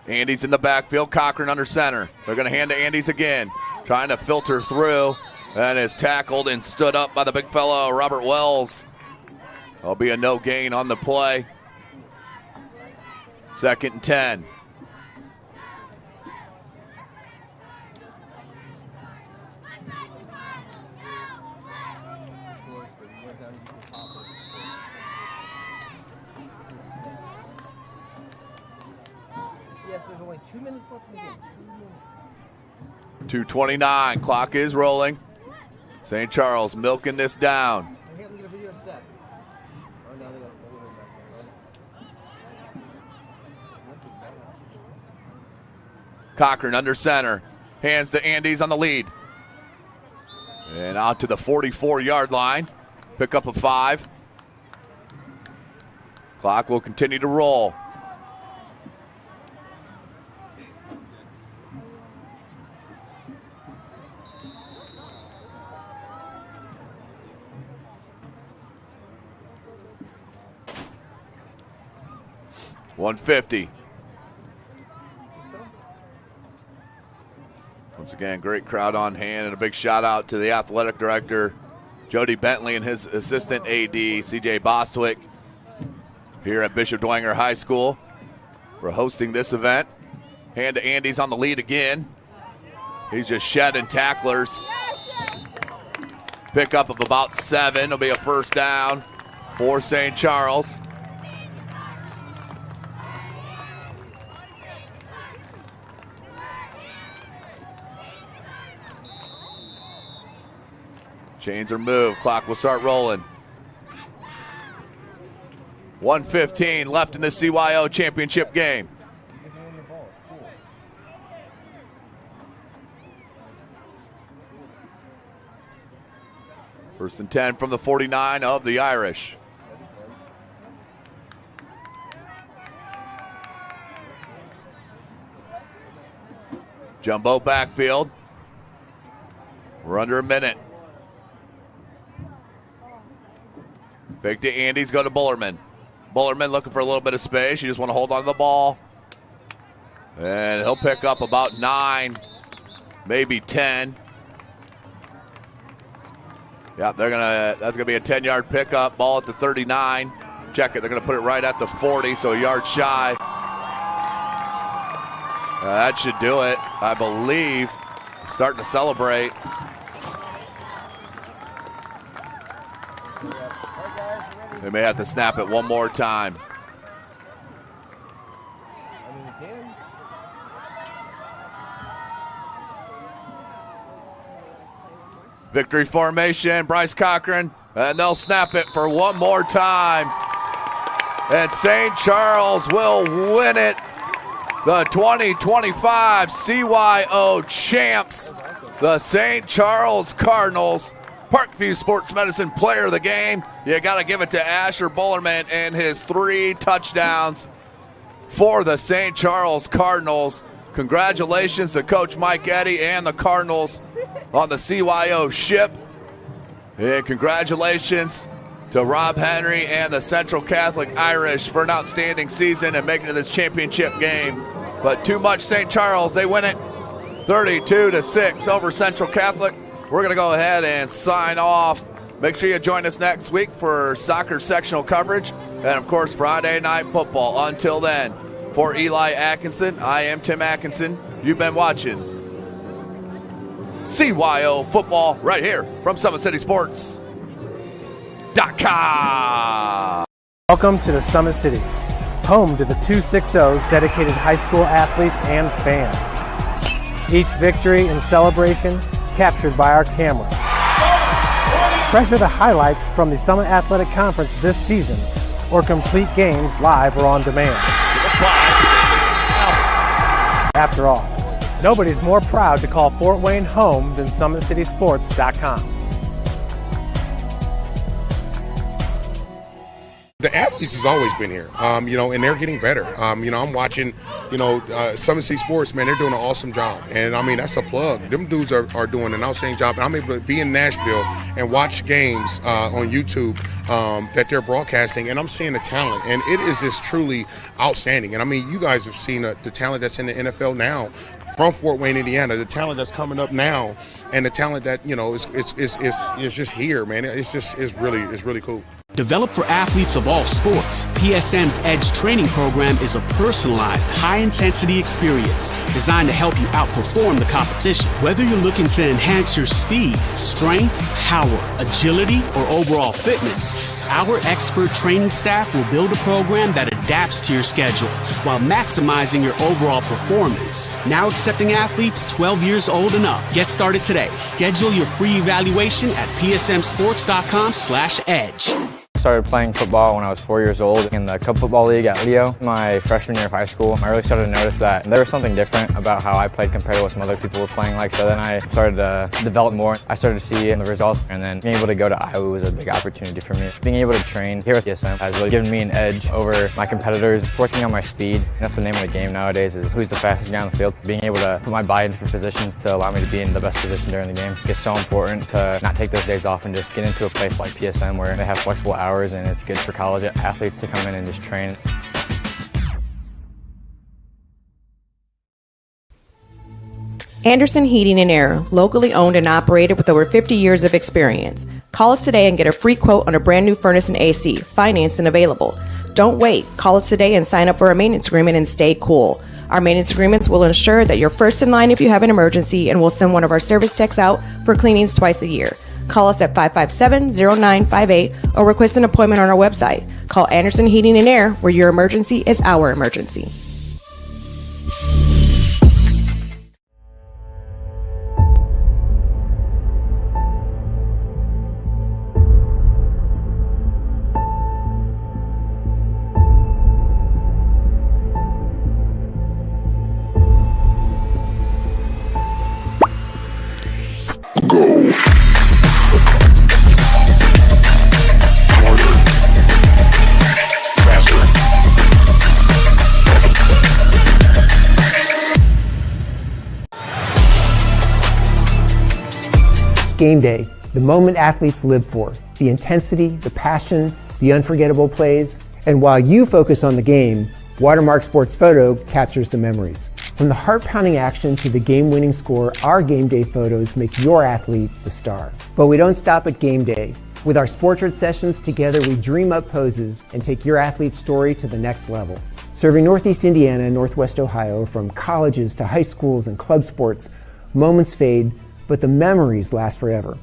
Andes in the backfield, Cochran under center. They're going to hand to Andes again. Trying to filter through, and is tackled and stood up by the big fellow, Robert Wells. There'll be a no gain on the play. 2nd and 10. Yes, there's only 2 minutes left in the game. 2:29, clock is rolling. St. Charles milking this down. Cochran under center. Hands to Andes on the lead. And out to the 44-yard line. Pick up a 5. Clock will continue to roll. .150. Once again, great crowd on hand, and a big shout out to the athletic director, Jody Bentley, and his assistant AD, CJ Bostwick, here at Bishop Dwenger High School. We're hosting this event. Hand to Andes on the lead again. He's just shedding tacklers. Pickup of about 7. It'll be a first down for St. Charles. Chains are moved. Clock will start rolling. 1:15 left in the CYO championship game. First and 10 from the 49 of the Irish. Jumbo backfield. We're under a minute. Fake to Andes, go to Bullerman. Bullerman looking for a little bit of space. You just want to hold on to the ball. And he'll pick up about 9, maybe 10. Yeah, that's gonna be a 10-yard pickup. Ball at the 39. Check it. They're going to put it right at the 40, so a yard shy. That should do it, I believe. Starting to celebrate. They may have to snap it one more time. Victory formation, Bryce Cochran, and they'll snap it for one more time. And St. Charles will win it. The 2025 CYO champs, the St. Charles Cardinals. Parkview Sports Medicine player of the game. You got to give it to Asher Bullerman and his 3 touchdowns for the St. Charles Cardinals. Congratulations to Coach Mike Eddy and the Cardinals on the CYO ship. And congratulations to Rob Henry and the Central Catholic Irish for an outstanding season and making it to this championship game. But too much St. Charles, they win it 32-6 over Central Catholic. We're going to go ahead and sign off. Make sure you join us next week for soccer sectional coverage and, of course, Friday Night Football. Until then, for Eli Atkinson, I am Tim Atkinson. You've been watching CYO Football right here from SummitCitySports.com. Welcome to the Summit City, home to the 260's dedicated high school athletes and fans. Each victory and celebration captured by our cameras. Treasure the highlights from the Summit Athletic Conference this season or complete games live or on demand. After all, nobody's more proud to call Fort Wayne home than SummitCitySports.com. The athletes has always been here, and they're getting better. I'm watching, Summit City Sports, man, they're doing an awesome job. And, that's a plug. Them dudes are doing an outstanding job. And I'm able to be in Nashville and watch games on YouTube that they're broadcasting, and I'm seeing the talent. And it is just truly outstanding. And, you guys have seen the talent that's in the NFL now from Fort Wayne, Indiana, the talent that's coming up now, and the talent that, is just here, man. It's really cool. Developed for athletes of all sports, PSM's Edge training program is a personalized, high-intensity experience designed to help you outperform the competition. Whether you're looking to enhance your speed, strength, power, agility, or overall fitness, our expert training staff will build a program that adapts to your schedule while maximizing your overall performance. Now accepting athletes 12 years old and up. Get started today. Schedule your free evaluation at psmsports.com/edge. I started playing football when I was 4 years old in the Cup Football League at Leo. My freshman year of high school, I really started to notice that there was something different about how I played compared to what some other people were playing like. So then I started to develop more. I started to see the results, and then being able to go to Iowa was a big opportunity for me. Being able to train here at PSM has really given me an edge over my competitors. Working on my speed, that's the name of the game nowadays, is who's the fastest guy on the field. Being able to put my body in different positions to allow me to be in the best position during the game. It's so important to not take those days off and just get into a place like PSM where they have flexible hours, and it's good for college athletes to come in and just train. Anderson Heating and Air, locally owned and operated with over 50 years of experience. Call us today and get a free quote on a brand new furnace and AC, financed and available. Don't wait. Call us today and sign up for a maintenance agreement and stay cool. Our maintenance agreements will ensure that you're first in line if you have an emergency, and we'll send one of our service techs out for cleanings twice a year. Call us at 557-0958 or request an appointment on our website. Call Anderson Heating and Air, where your emergency is our emergency. Game day, the moment athletes live for, the intensity, the passion, the unforgettable plays. And while you focus on the game, Watermark Sports Photo captures the memories. From the heart-pounding action to the game-winning score, our game day photos make your athlete the star. But we don't stop at game day. With our Sportrait sessions, together we dream up poses and take your athlete's story to the next level. Serving Northeast Indiana and Northwest Ohio, from colleges to high schools and club sports, moments fade, but the memories last forever.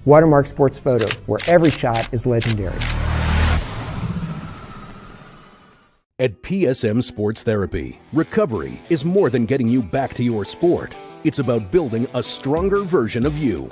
Watermark Sports Photo, where every shot is legendary. At PSM Sports Therapy, recovery is more than getting you back to your sport. It's about building a stronger version of you.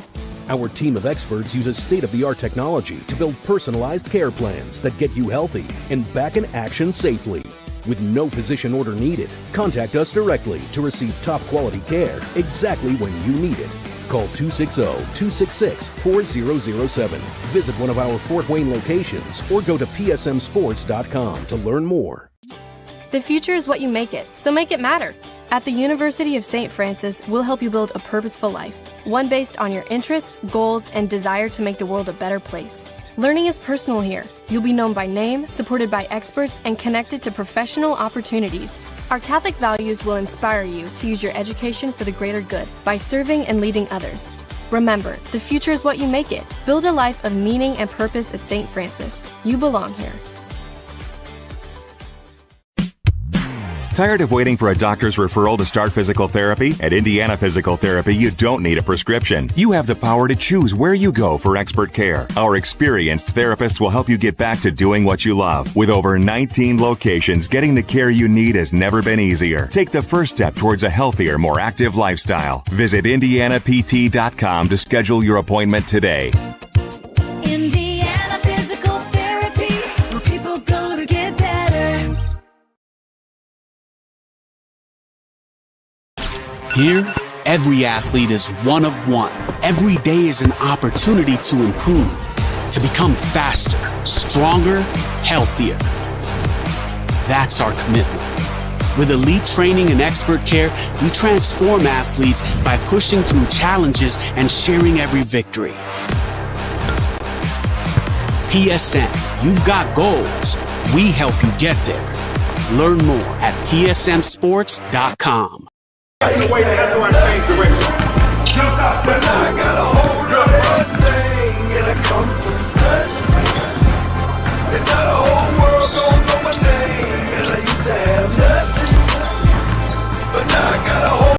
Our team of experts uses state-of-the-art technology to build personalized care plans that get you healthy and back in action safely. With no physician order needed, contact us directly to receive top-quality care exactly when you need it. Call 260-266-4007. Visit one of our Fort Wayne locations or go to psmsports.com to learn more. The future is what you make it, so make it matter. At the University of St. Francis, we'll help you build a purposeful life, one based on your interests, goals, and desire to make the world a better place. Learning is personal here. You'll be known by name, supported by experts, and connected to professional opportunities. Our Catholic values will inspire you to use your education for the greater good by serving and leading others. Remember, the future is what you make it. Build a life of meaning and purpose at St. Francis. You belong here. Tired of waiting for a doctor's referral to start physical therapy? At Indiana Physical Therapy, you don't need a prescription. You have the power to choose where you go for expert care. Our experienced therapists will help you get back to doing what you love. With over 19 locations, getting the care you need has never been easier. Take the first step towards a healthier, more active lifestyle. Visit IndianaPT.com to schedule your appointment today. Indiana Physical Therapy, where people go to get better. Here, every athlete is one of one. Every day is an opportunity to improve, to become faster, stronger, healthier. That's our commitment. With elite training and expert care, we transform athletes by pushing through challenges and sharing every victory. PSN, you've got goals. We help you get there. Learn more at psmsports.com. That's the way I change the record.